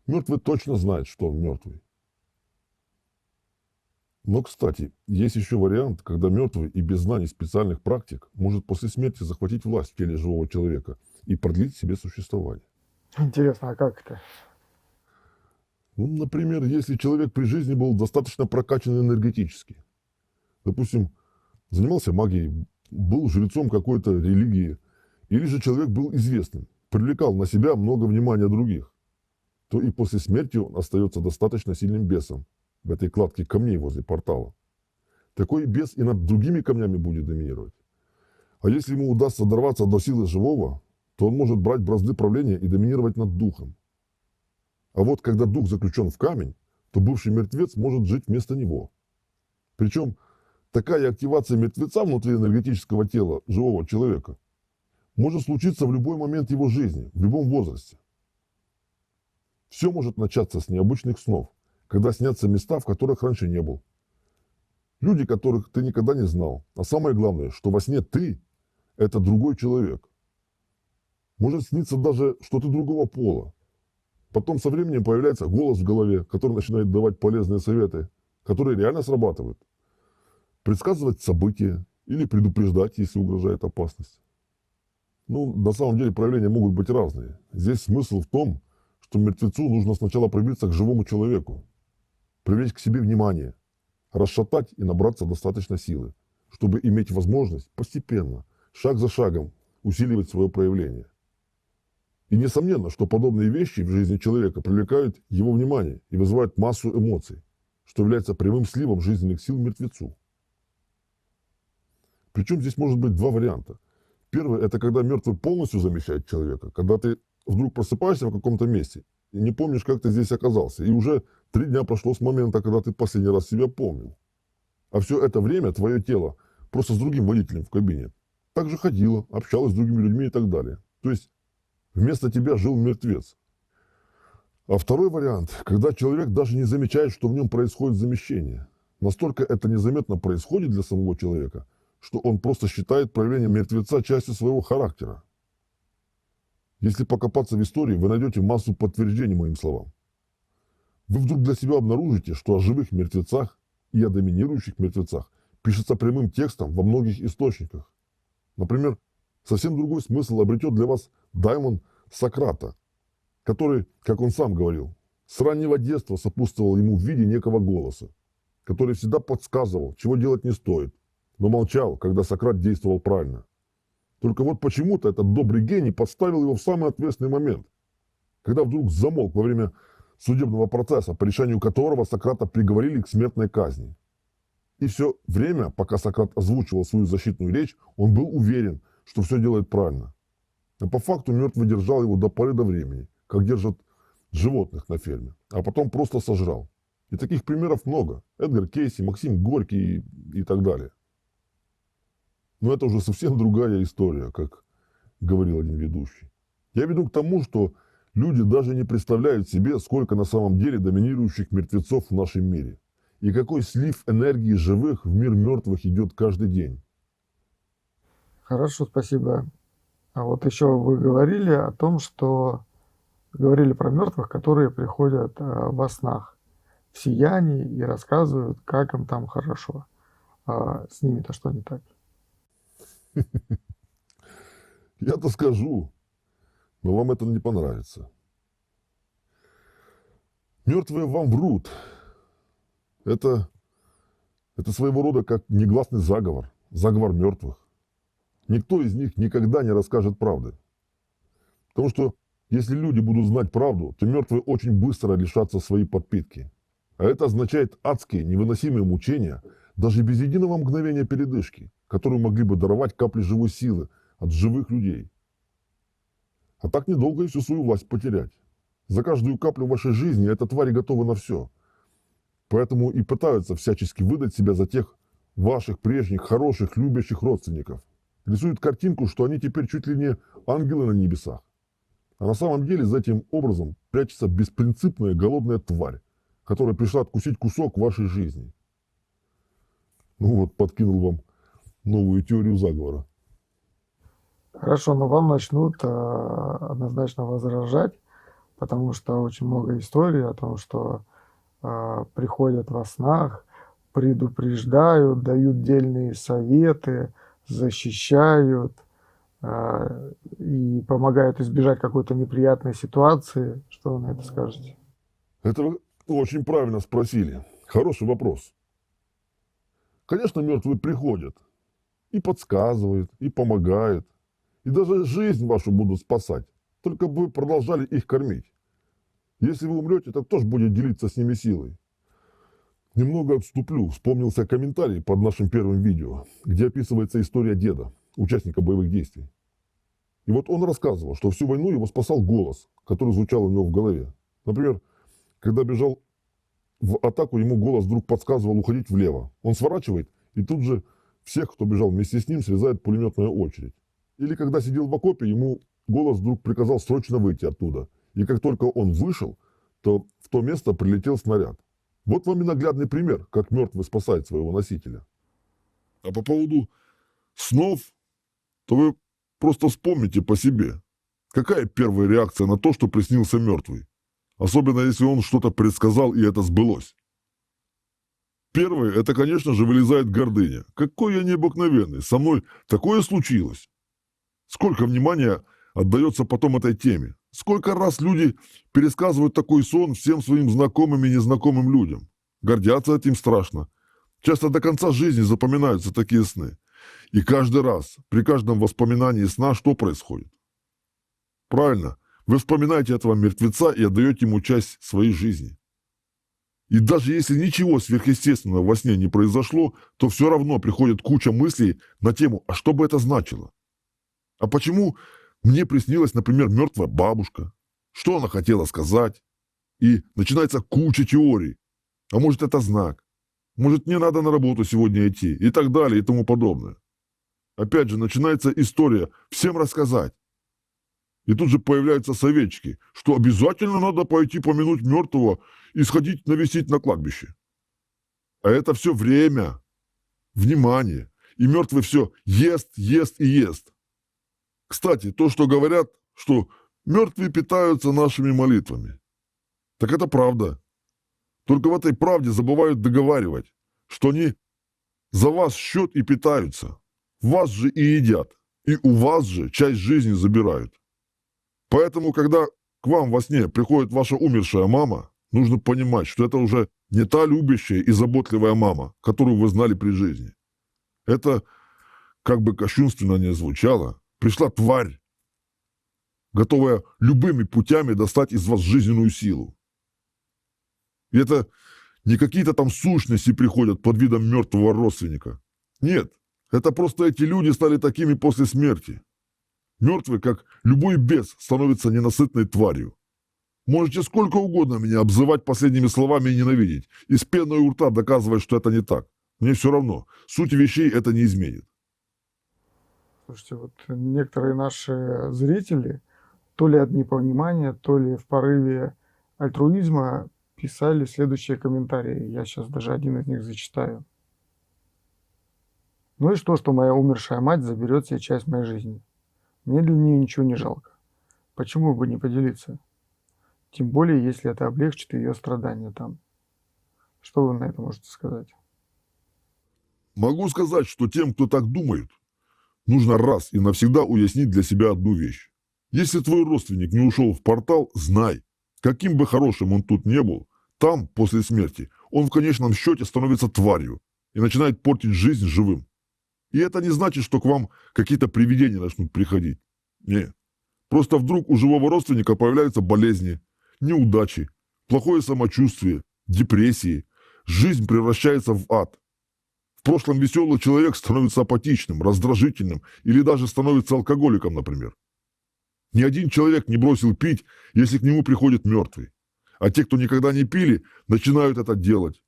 Мертвый точно знает, что он мертвый. Но, кстати, есть еще вариант, когда мертвый и без знаний специальных практик может после смерти захватить власть в теле живого человека и продлить себе существование. Интересно, а как это? Ну, например, если человек при жизни был достаточно прокачан энергетически. Допустим, занимался магией, был жрецом какой-то религии, или же человек был известным, привлекал на себя много внимания других, то и после смерти он остается достаточно сильным бесом в этой кладке камней возле портала. Такой бес и над другими камнями будет доминировать. А если ему удастся дорваться до силы живого, то он может брать бразды правления и доминировать над духом. А вот когда дух заключен в камень, то бывший мертвец может жить вместо него. Причем такая активация мертвеца внутри энергетического тела живого человека может случиться в любой момент его жизни, в любом возрасте. Все может начаться с необычных снов, когда снятся места, в которых раньше не был. Люди, которых ты никогда не знал. А самое главное, что во сне ты – это другой человек. Может сниться даже, что ты другого пола. Потом со временем появляется голос в голове, который начинает давать полезные советы, которые реально срабатывают. Предсказывать события или предупреждать, если угрожает опасность. Ну, на самом деле проявления могут быть разные. Здесь смысл в том, что мертвецу нужно сначала пробиться к живому человеку, привлечь к себе внимание, расшатать и набраться достаточно силы, чтобы иметь возможность постепенно, шаг за шагом усиливать свое проявление. И несомненно, что подобные вещи в жизни человека привлекают его внимание и вызывают массу эмоций, что является прямым сливом жизненных сил мертвецу. Причем здесь может быть два варианта. Первый – это когда мертвый полностью замещает человека, когда ты вдруг просыпаешься в каком-то месте и не помнишь, как ты здесь оказался, и уже 3 дня прошло с момента, когда ты последний раз себя помнил. А все это время твое тело просто с другим водителем в кабине также ходило, общалось с другими людьми и так далее. То есть вместо тебя жил мертвец. А второй вариант, когда человек даже не замечает, что в нем происходит замещение. Настолько это незаметно происходит для самого человека, что он просто считает проявление мертвеца частью своего характера. Если покопаться в истории, вы найдете массу подтверждений моим словам. Вы вдруг для себя обнаружите, что о живых мертвецах и о доминирующих мертвецах пишется прямым текстом во многих источниках. Например, совсем другой смысл обретет для вас Даймон Сократа, который, как он сам говорил, с раннего детства сопутствовал ему в виде некого голоса, который всегда подсказывал, чего делать не стоит, но молчал, когда Сократ действовал правильно. Только вот почему-то этот добрый гений подставил его в самый ответственный момент, когда вдруг замолк во время судебного процесса, по решению которого Сократа приговорили к смертной казни. И все время, пока Сократ озвучивал свою защитную речь, он был уверен, что все делает правильно. А по факту мертвый держал его до поры до времени, как держат животных на ферме, а потом просто сожрал. И таких примеров много. Эдгар Кейси, Максим Горький и так далее. Но это уже совсем другая история, как говорил один ведущий. Я веду к тому, что люди даже не представляют себе, сколько на самом деле доминирующих мертвецов в нашем мире. И какой слив энергии живых в мир мертвых идет каждый день. Хорошо, спасибо. А вот еще вы говорили о том, что говорили про мертвых, которые приходят во снах, в сиянии и рассказывают, как им там хорошо. А с ними-то что не так? Я-то скажу, но вам это не понравится. Мертвые вам врут. Это своего рода как негласный заговор, заговор мертвых. Никто из них никогда не расскажет правды. Потому что если люди будут знать правду, то мертвые очень быстро лишатся своей подпитки. А это означает адские, невыносимые мучения, даже без единого мгновения передышки, которые могли бы даровать капли живой силы от живых людей. А так недолго и всю свою власть потерять. За каждую каплю вашей жизни эта тварь готова на все. Поэтому и пытаются всячески выдать себя за тех ваших прежних, хороших, любящих родственников. Рисуют картинку, что они теперь чуть ли не ангелы на небесах. А на самом деле за этим образом прячется беспринципная голодная тварь, которая пришла откусить кусок вашей жизни. Ну вот, подкинул вам новую теорию заговора. Хорошо, но вам начнут однозначно возражать, потому что очень много историй о том, что приходят во снах, предупреждают, дают дельные советы, защищают и помогают избежать какой-то неприятной ситуации. Что вы на это скажете? Это вы очень правильно спросили. Хороший вопрос. Конечно, мертвые приходят и подсказывают, и помогают, и даже жизнь вашу будут спасать. Только бы вы продолжали их кормить. Если вы умрете, то кто же будет делиться с ними силой? Немного отступлю. Вспомнился комментарий под нашим первым видео, где описывается история деда, участника боевых действий. И вот он рассказывал, что всю войну его спасал голос, который звучал у него в голове. Например, когда бежал в атаку, ему голос вдруг подсказывал уходить влево. Он сворачивает, и тут же всех, кто бежал вместе с ним, срезает пулеметная очередь. Или когда сидел в окопе, ему голос вдруг приказал срочно выйти оттуда. И как только он вышел, то в то место прилетел снаряд. Вот вам и наглядный пример, как мертвый спасает своего носителя. А по поводу снов, то вы просто вспомните по себе. Какая первая реакция на то, что приснился мертвый? Особенно если он что-то предсказал и это сбылось. Первое, это, конечно же, вылезает гордыня. Какой я необыкновенный, со мной такое случилось. Сколько внимания отдается потом этой теме. Сколько раз люди пересказывают такой сон всем своим знакомым и незнакомым людям. Гордятся этим страшно. Часто до конца жизни запоминаются такие сны. И каждый раз, при каждом воспоминании сна, что происходит? Правильно, вы вспоминаете этого мертвеца и отдаете ему часть своей жизни. И даже если ничего сверхъестественного во сне не произошло, то все равно приходит куча мыслей на тему, а что бы это значило? А почему мне приснилась, например, мертвая бабушка? Что она хотела сказать? И начинается куча теорий. А может, это знак? Может, мне надо на работу сегодня идти? И так далее, и тому подобное. Опять же, начинается история всем рассказать. И тут же появляются советчики, что обязательно надо пойти помянуть мертвого и сходить навестить на кладбище. А это все время, внимание. И мертвый все ест, ест и ест. Кстати, то, что говорят, что мертвые питаются нашими молитвами. Так это правда. Только в этой правде забывают договаривать, что они за вас счет и питаются. Вас же и едят. И у вас же часть жизни забирают. Поэтому, когда к вам во сне приходит ваша умершая мама, нужно понимать, что это уже не та любящая и заботливая мама, которую вы знали при жизни. Это, как бы кощунственно ни звучало, пришла тварь, готовая любыми путями достать из вас жизненную силу. И это не какие-то там сущности приходят под видом мертвого родственника. Нет, это просто эти люди стали такими после смерти. Мертвый, как любой бес, становится ненасытной тварью. Можете сколько угодно меня обзывать последними словами и ненавидеть, и с пеной у рта доказывать, что это не так. Мне все равно, суть вещей это не изменит. Слушайте, вот некоторые наши зрители, то ли от непонимания, то ли в порыве альтруизма, писали следующие комментарии. Я сейчас даже один из них зачитаю. Ну и что моя умершая мать заберет себе часть моей жизни? Мне для нее ничего не жалко. Почему бы не поделиться? Тем более, если это облегчит ее страдания там. Что вы на это можете сказать? Могу сказать, что тем, кто так думает, нужно раз и навсегда уяснить для себя одну вещь. Если твой родственник не ушел в портал, знай, каким бы хорошим он тут не был, там, после смерти, он в конечном счете становится тварью и начинает портить жизнь живым. И это не значит, что к вам какие-то привидения начнут приходить. Нет. Просто вдруг у живого родственника появляются болезни, неудачи, плохое самочувствие, депрессии. Жизнь превращается в ад. В прошлом веселый человек становится апатичным, раздражительным или даже становится алкоголиком, например. Ни один человек не бросил пить, если к нему приходит мертвый. А те, кто никогда не пили, начинают это делать.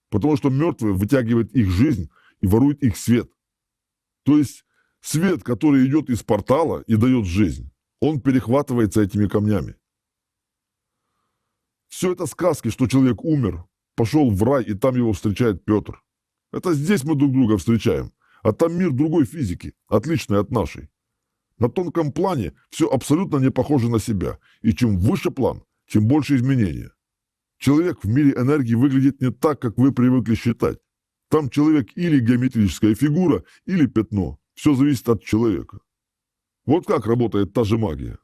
Потому что мертвые вытягивают их жизнь и воруют их свет. То есть свет, который идет из портала и дает жизнь, он перехватывается этими камнями. Все это сказки, что человек умер, пошел в рай, и там его встречает Петр. Это здесь мы друг друга встречаем, а там мир другой физики, отличный от нашей. На тонком плане все абсолютно не похоже на себя, и чем выше план, тем больше изменения. Человек в мире энергии выглядит не так, как вы привыкли считать. Там человек или геометрическая фигура, или пятно. Все зависит от человека. Вот как работает та же магия.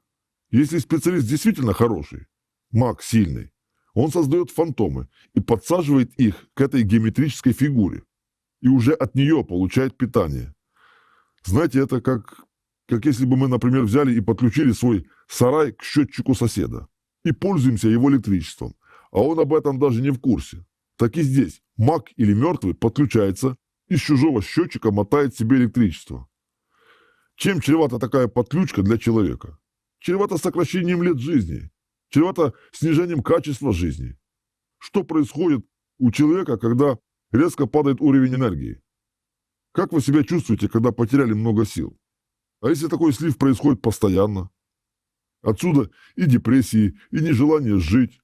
Если специалист действительно хороший, маг сильный, он создает фантомы и подсаживает их к этой геометрической фигуре. И уже от нее получает питание. Знаете, это как если бы мы, например, взяли и подключили свой сарай к счетчику соседа. И пользуемся его электричеством. А он об этом даже не в курсе. Так и здесь. Маг или мертвый подключается и с чужого счетчика мотает себе электричество. Чем чревата такая подключка для человека? Чревата сокращением лет жизни. Чревата снижением качества жизни. Что происходит у человека, когда резко падает уровень энергии? Как вы себя чувствуете, когда потеряли много сил? А если такой слив происходит постоянно? Отсюда и депрессии, и нежелание жить.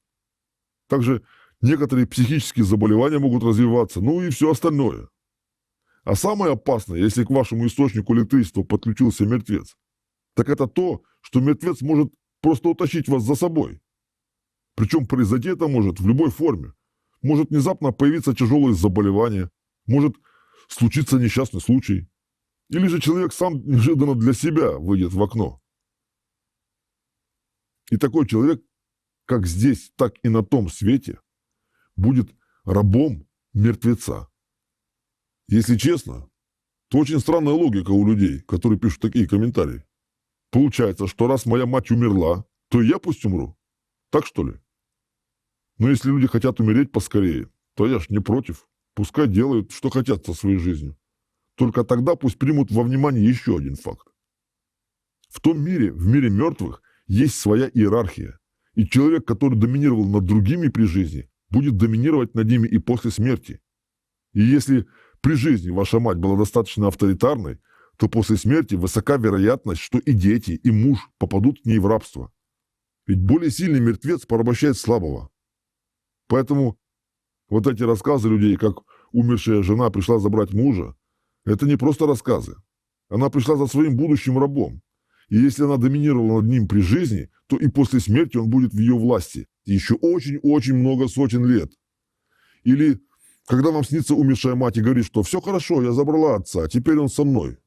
Также некоторые психические заболевания могут развиваться, ну и все остальное. А самое опасное, если к вашему источнику электричества подключился мертвец, так это то, что мертвец может просто утащить вас за собой. Причем произойти это может в любой форме. Может внезапно появиться тяжелое заболевание, может случиться несчастный случай. Или же человек сам неожиданно для себя выйдет в окно. И такой человек, как здесь, так и на том свете, будет рабом мертвеца. Если честно, то очень странная логика у людей, которые пишут такие комментарии. Получается, что раз моя мать умерла, то и я пусть умру. Так что ли? Но если люди хотят умереть поскорее, то я ж не против. Пускай делают, что хотят со своей жизнью. Только тогда пусть примут во внимание еще один факт. В том мире, в мире мертвых, есть своя иерархия. И человек, который доминировал над другими при жизни, будет доминировать над ними и после смерти. И если при жизни ваша мать была достаточно авторитарной, то после смерти высока вероятность, что и дети, и муж попадут к ней в рабство. Ведь более сильный мертвец порабощает слабого. Поэтому вот эти рассказы людей, как умершая жена пришла забрать мужа, это не просто рассказы. Она пришла за своим будущим рабом. И если она доминировала над ним при жизни, то и после смерти он будет в ее власти. Еще очень-очень много сотен лет. Или когда вам снится умершая мать и говорит, что все хорошо, я забрала отца, теперь он со мной.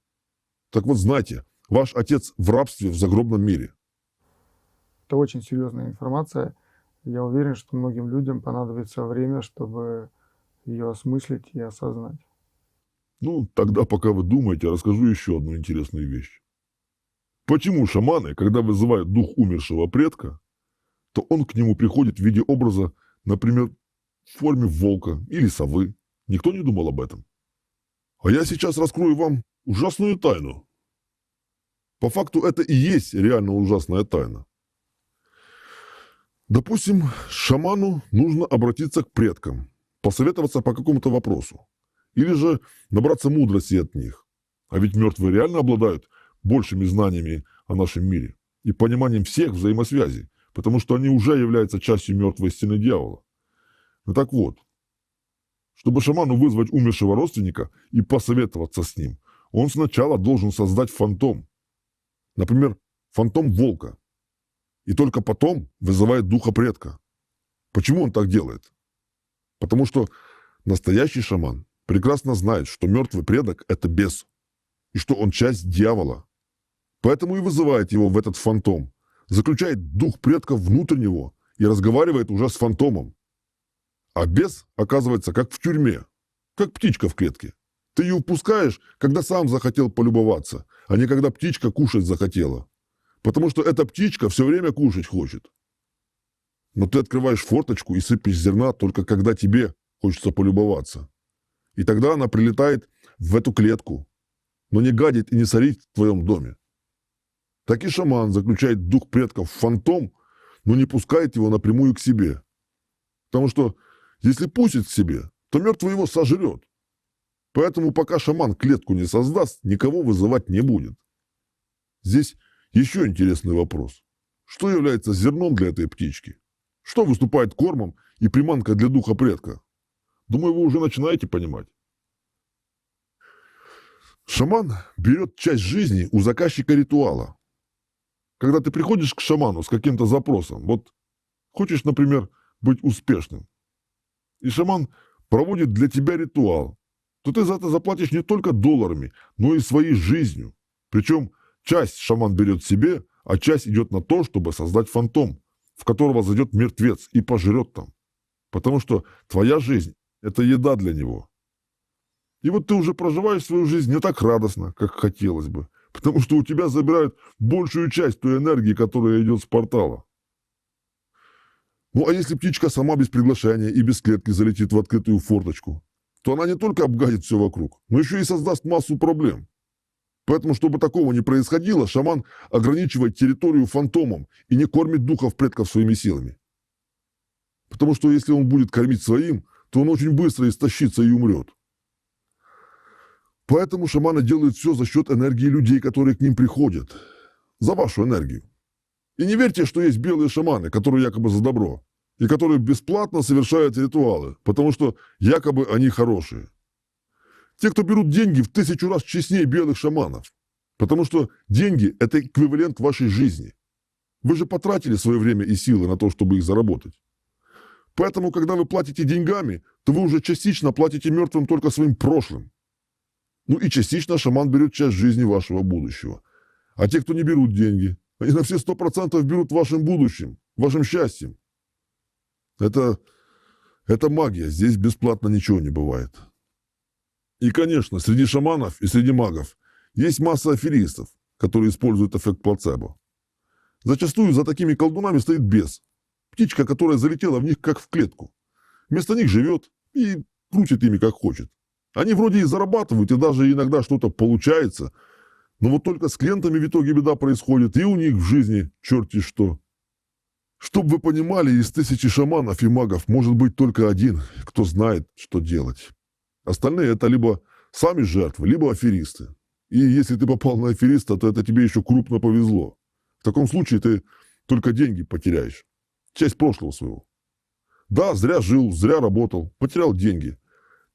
Так вот знайте, ваш отец в рабстве в загробном мире. Это очень серьезная информация. Я уверен, что многим людям понадобится время, чтобы ее осмыслить и осознать. Ну, тогда, пока вы думаете, расскажу еще одну интересную вещь. Почему шаманы, когда вызывают дух умершего предка, то он к нему приходит в виде образа, например, в форме волка или совы? Никто не думал об этом. А я сейчас раскрою вам ужасную тайну. По факту это и есть реально ужасная тайна. Допустим, шаману нужно обратиться к предкам, посоветоваться по какому-то вопросу. Или же набраться мудрости от них. А ведь мертвые реально обладают большими знаниями о нашем мире и пониманием всех взаимосвязей, потому что они уже являются частью мертвой стены дьявола. Ну так вот, чтобы шаману вызвать умершего родственника и посоветоваться с ним, он сначала должен создать фантом. Например, фантом волка. И только потом вызывает духа предка. Почему он так делает? Потому что настоящий шаман прекрасно знает, что мертвый предок – это бес, и что он часть дьявола. Поэтому и вызывает его в этот фантом, заключает дух предка внутрь него и разговаривает уже с фантомом. А бес оказывается как в тюрьме, как птичка в клетке. Ты ее впускаешь, когда сам захотел полюбоваться, а не когда птичка кушать захотела. Потому что эта птичка все время кушать хочет. Но ты открываешь форточку и сыпешь зерна только когда тебе хочется полюбоваться. И тогда она прилетает в эту клетку, но не гадит и не сорит в твоем доме. Так и шаман заключает дух предков в фантом, но не пускает его напрямую к себе. Потому что если пустит к себе, то мертвый его сожрет. Поэтому пока шаман клетку не создаст, никого вызывать не будет. Здесь еще интересный вопрос. Что является зерном для этой птички? Что выступает кормом и приманкой для духа предка? Думаю, вы уже начинаете понимать. Шаман берет часть жизни у заказчика ритуала. Когда ты приходишь к шаману с каким-то запросом, вот хочешь, например, быть успешным, и шаман проводит для тебя ритуал, то ты за это заплатишь не только долларами, но и своей жизнью. Причем часть шаман берет себе, а часть идет на то, чтобы создать фантом, в которого зайдет мертвец и пожрет там. Потому что твоя жизнь – это еда для него. И вот ты уже проживаешь свою жизнь не так радостно, как хотелось бы, потому что у тебя забирают большую часть той энергии, которая идет с портала. Ну а если птичка сама без приглашения и без клетки залетит в открытую форточку, то она не только обгадит все вокруг, но еще и создаст массу проблем. Поэтому, чтобы такого не происходило, шаман ограничивает территорию фантомом и не кормит духов предков своими силами. Потому что если он будет кормить своим, то он очень быстро истощится и умрет. Поэтому шаманы делают все за счет энергии людей, которые к ним приходят. За вашу энергию. И не верьте, что есть белые шаманы, которые якобы за добро, и которые бесплатно совершают ритуалы, потому что якобы они хорошие. Те, кто берут деньги, в 1000 раз честнее белых шаманов, потому что деньги – это эквивалент вашей жизни. Вы же потратили свое время и силы на то, чтобы их заработать. Поэтому, когда вы платите деньгами, то вы уже частично платите мертвым только своим прошлым. Ну и частично шаман берет часть жизни вашего будущего. А те, кто не берут деньги, они на все 100% берут вашим будущим, вашим счастьем. Это магия, здесь бесплатно ничего не бывает. И, конечно, среди шаманов и среди магов есть масса аферистов, которые используют эффект плацебо. Зачастую за такими колдунами стоит бес. Птичка, которая залетела в них как в клетку. Вместо них живет и крутит ими как хочет. Они вроде и зарабатывают, и даже иногда что-то получается, но вот только с клиентами в итоге беда происходит, и у них в жизни черти что. Чтоб вы понимали, из 1000 шаманов и магов может быть только один, кто знает, что делать. Остальные это либо сами жертвы, либо аферисты. И если ты попал на афериста, то это тебе еще крупно повезло. В таком случае ты только деньги потеряешь. Часть прошлого своего. Да, зря жил, зря работал, потерял деньги.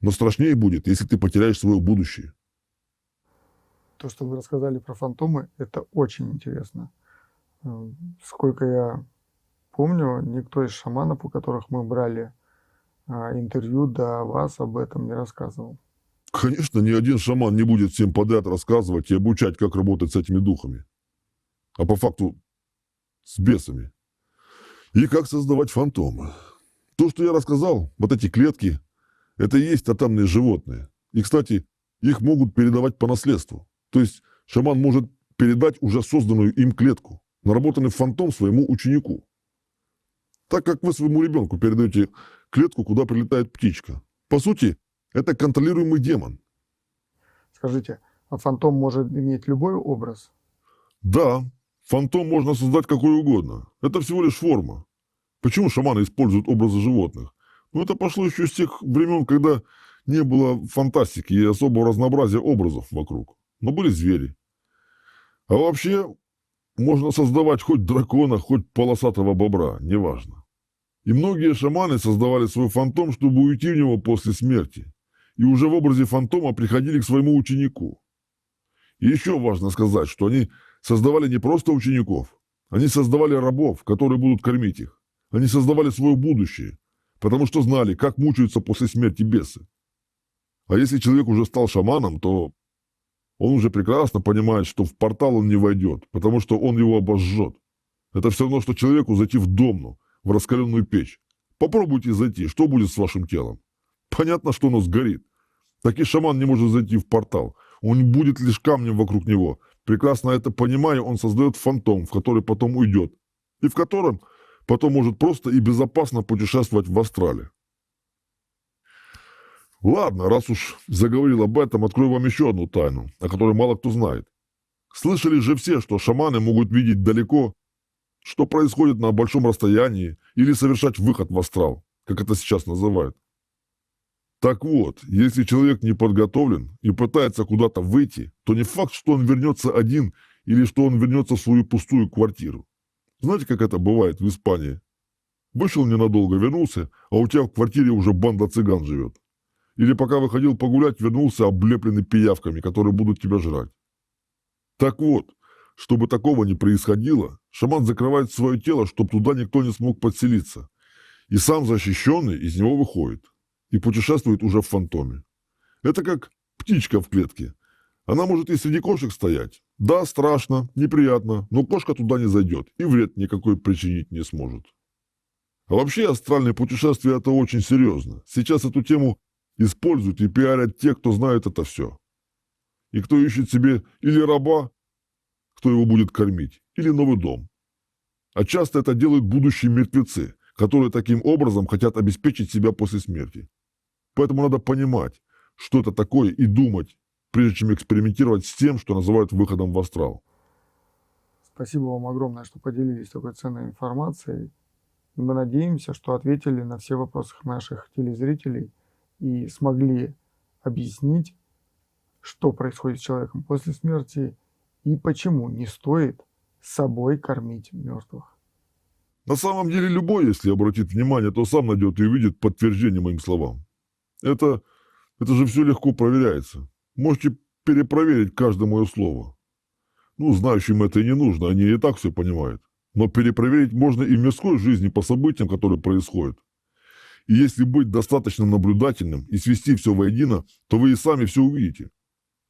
Но страшнее будет, если ты потеряешь свое будущее. То, что вы рассказали про фантомы, это очень интересно. Сколько я помню, никто из шаманов, у которых мы брали интервью, до вас об этом не рассказывал. Конечно, ни один шаман не будет всем подряд рассказывать и обучать, как работать с этими духами. А по факту с бесами. И как создавать фантомы. То, что я рассказал, вот эти клетки, это и есть тотемные животные. И, кстати, их могут передавать по наследству. То есть шаман может передать уже созданную им клетку, наработанный фантом своему ученику. Так как вы своему ребенку передаете клетку, куда прилетает птичка. По сути, это контролируемый демон. Скажите, а фантом может иметь любой образ? Да, фантом можно создать какой угодно. Это всего лишь форма. Почему шаманы используют образы животных? Ну, это пошло еще с тех времен, когда не было фантастики и особого разнообразия образов вокруг. Но были звери. А вообще, можно создавать хоть дракона, хоть полосатого бобра, неважно. И многие шаманы создавали свой фантом, чтобы уйти в него после смерти. И уже в образе фантома приходили к своему ученику. И еще важно сказать, что они создавали не просто учеников. Они создавали рабов, которые будут кормить их. Они создавали свое будущее. Потому что знали, как мучаются после смерти бесы. А если человек уже стал шаманом, то он уже прекрасно понимает, что в портал он не войдет, потому что он его обожжет. Это все равно, что человеку зайти в домну, в раскаленную печь. Попробуйте зайти, что будет с вашим телом? Понятно, что оно сгорит. Так и шаман не может зайти в портал. Он будет лишь камнем вокруг него. Прекрасно это понимая, он создает фантом, в который потом уйдет. И в котором потом может просто и безопасно путешествовать в астрале. Ладно, раз уж заговорил об этом, открою вам еще одну тайну, о которой мало кто знает. Слышали же все, что шаманы могут видеть далеко, что происходит на большом расстоянии, или совершать выход в астрал, как это сейчас называют. Так вот, если человек не подготовлен и пытается куда-то выйти, то не факт, что он вернется один или что он вернется в свою пустую квартиру. Знаете, как это бывает в Испании? Вышел ненадолго, вернулся, а у тебя в квартире уже банда цыган живет. Или пока выходил погулять, вернулся облепленный пиявками, которые будут тебя жрать. Так вот, чтобы такого не происходило, шаман закрывает свое тело, чтобы туда никто не смог подселиться. И сам защищенный из него выходит. И путешествует уже в фантоме. Это как птичка в клетке. Она может и среди кошек стоять. Да, страшно, неприятно, но кошка туда не зайдет и вред никакой причинить не сможет. А вообще астральные путешествия – это очень серьезно. Сейчас эту тему используют и пиарят те, кто знает это все. И кто ищет себе или раба, кто его будет кормить, или новый дом. А часто это делают будущие мертвецы, которые таким образом хотят обеспечить себя после смерти. Поэтому надо понимать, что это такое, и думать, прежде чем экспериментировать с тем, что называют выходом в астрал. Спасибо вам огромное, что поделились такой ценной информацией. И мы надеемся, что ответили на все вопросы наших телезрителей и смогли объяснить, что происходит с человеком после смерти и почему не стоит с собой кормить мертвых. На самом деле любой, если обратит внимание, то сам найдет и увидит подтверждение моим словам. Это же все легко проверяется. Можете перепроверить каждое мое слово. Ну, знающим это и не нужно, они и так все понимают. Но перепроверить можно и в мирской жизни по событиям, которые происходят. И если быть достаточно наблюдательным и свести все воедино, то вы и сами все увидите.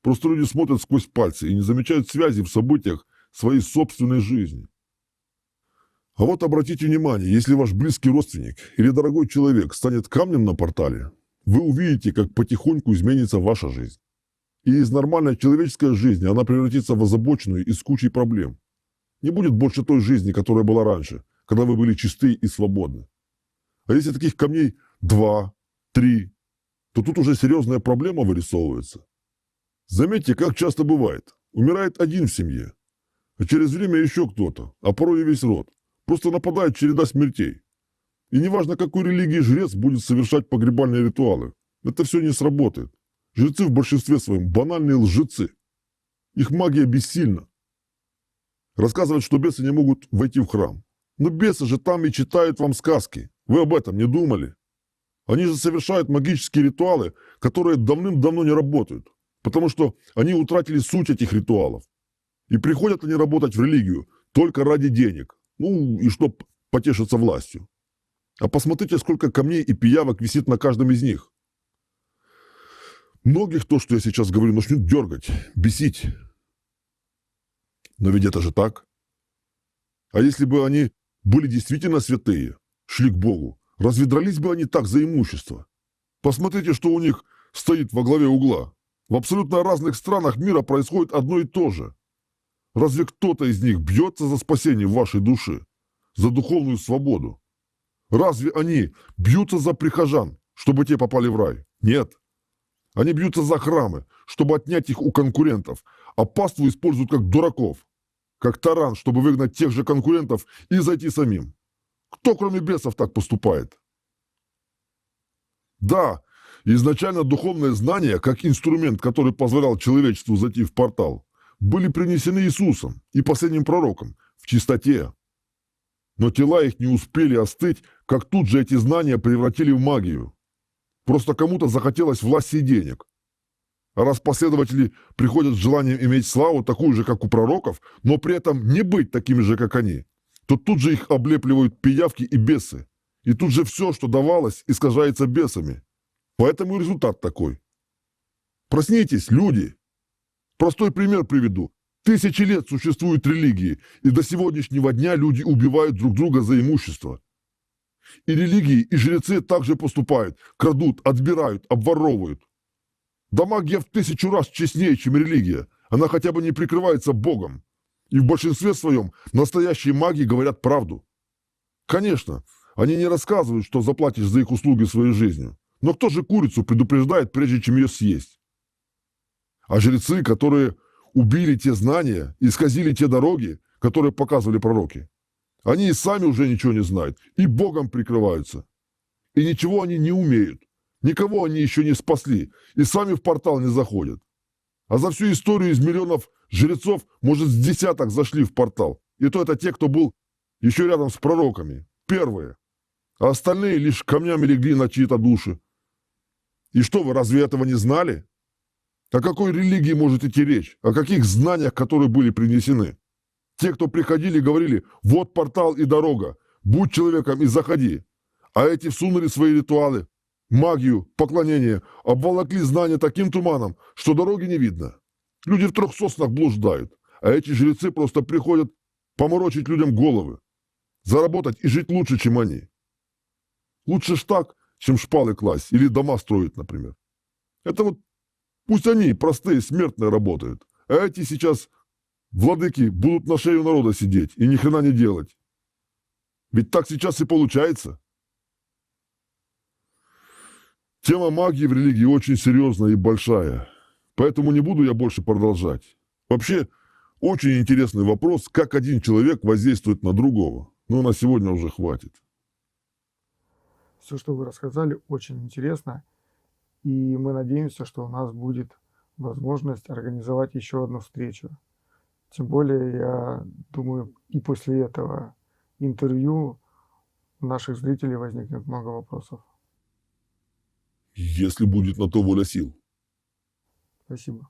Просто люди смотрят сквозь пальцы и не замечают связи в событиях своей собственной жизни. А вот обратите внимание, если ваш близкий родственник или дорогой человек станет камнем на портале, вы увидите, как потихоньку изменится ваша жизнь. И из нормальной человеческой жизни она превратится в озабоченную и с кучей проблем. Не будет больше той жизни, которая была раньше, когда вы были чисты и свободны. А если таких камней 2, 3, то тут уже серьезная проблема вырисовывается. Заметьте, как часто бывает. Умирает один в семье, а через время еще кто-то, а порой и весь род. Просто нападает череда смертей. И неважно, какой религии жрец будет совершать погребальные ритуалы, это все не сработает. Жрецы в большинстве своем банальные лжецы. Их магия бессильна. Рассказывают, что бесы не могут войти в храм. Но бесы же там и читают вам сказки. Вы об этом не думали? Они же совершают магические ритуалы, которые давным-давно не работают, потому что они утратили суть этих ритуалов. И приходят они работать в религию только ради денег. Ну, и чтоб потешиться властью. А посмотрите, сколько камней и пиявок висит на каждом из них. Многих то, что я сейчас говорю, начнет дергать, бесить. Но ведь это же так. А если бы они были действительно святые, шли к Богу, разве дрались бы они так за имущество? Посмотрите, что у них стоит во главе угла. В абсолютно разных странах мира происходит одно и то же. Разве кто-то из них бьется за спасение вашей души, за духовную свободу? Разве они бьются за прихожан, чтобы те попали в рай? Нет. Они бьются за храмы, чтобы отнять их у конкурентов, а паству используют как дураков, как таран, чтобы выгнать тех же конкурентов и зайти самим. Кто, кроме бесов, так поступает? Да, изначально духовные знания, как инструмент, который позволял человечеству зайти в портал, были принесены Иисусом и последним пророком в чистоте. Но тела их не успели остыть, как тут же эти знания превратили в магию. Просто кому-то захотелось власти и денег. А раз последователи приходят с желанием иметь славу, такую же, как у пророков, но при этом не быть такими же, как они, то тут же их облепливают пиявки и бесы. И тут же все, что давалось, искажается бесами. Поэтому и результат такой. Проснитесь, люди! Простой пример приведу. Тысячи лет существуют религии, и до сегодняшнего дня люди убивают друг друга за имущество. И религии, и жрецы также поступают, крадут, отбирают, обворовывают. Да магия в 1000 раз честнее, чем религия. Она хотя бы не прикрывается Богом. И в большинстве своем настоящие маги говорят правду. Конечно, они не рассказывают, что заплатишь за их услуги своей жизнью. Но кто же курицу предупреждает, прежде чем ее съесть? А жрецы, которые убили те знания, исказили те дороги, которые показывали пророки, они и сами уже ничего не знают, и Богом прикрываются. И ничего они не умеют, Никого они еще не спасли и сами в портал не заходят. А за всю историю из миллионов жрецов, может, с десяток зашли в портал. И то это те, кто был еще рядом с пророками. Первые. А остальные лишь камнями легли на чьи-то души. И что, вы разве этого не знали? О какой религии может идти речь? О каких знаниях, которые были принесены? Те, кто приходили, говорили: вот портал и дорога, будь человеком и заходи. А эти всунули свои ритуалы, магию, поклонение, обволокли знания таким туманом, что дороги не видно. Люди в 3 соснах блуждают, а эти жрецы просто приходят поморочить людям головы, заработать и жить лучше, чем они. Лучше ж так, чем шпалы класть или дома строить, например. Это вот пусть они, простые смертные, работают, а эти сейчас, владыки, будут на шею народа сидеть и ни хрена не делать. Ведь так сейчас и получается. Тема магии в религии очень серьезная и большая, поэтому не буду я больше продолжать. Вообще, очень интересный вопрос, как один человек воздействует на другого. Но на сегодня уже хватит. Все, что вы рассказали, очень интересно. И мы надеемся, что у нас будет возможность организовать еще одну встречу. Тем более, я думаю, и после этого интервью у наших зрителей возникнет много вопросов. Если будет на то воля сил. Спасибо.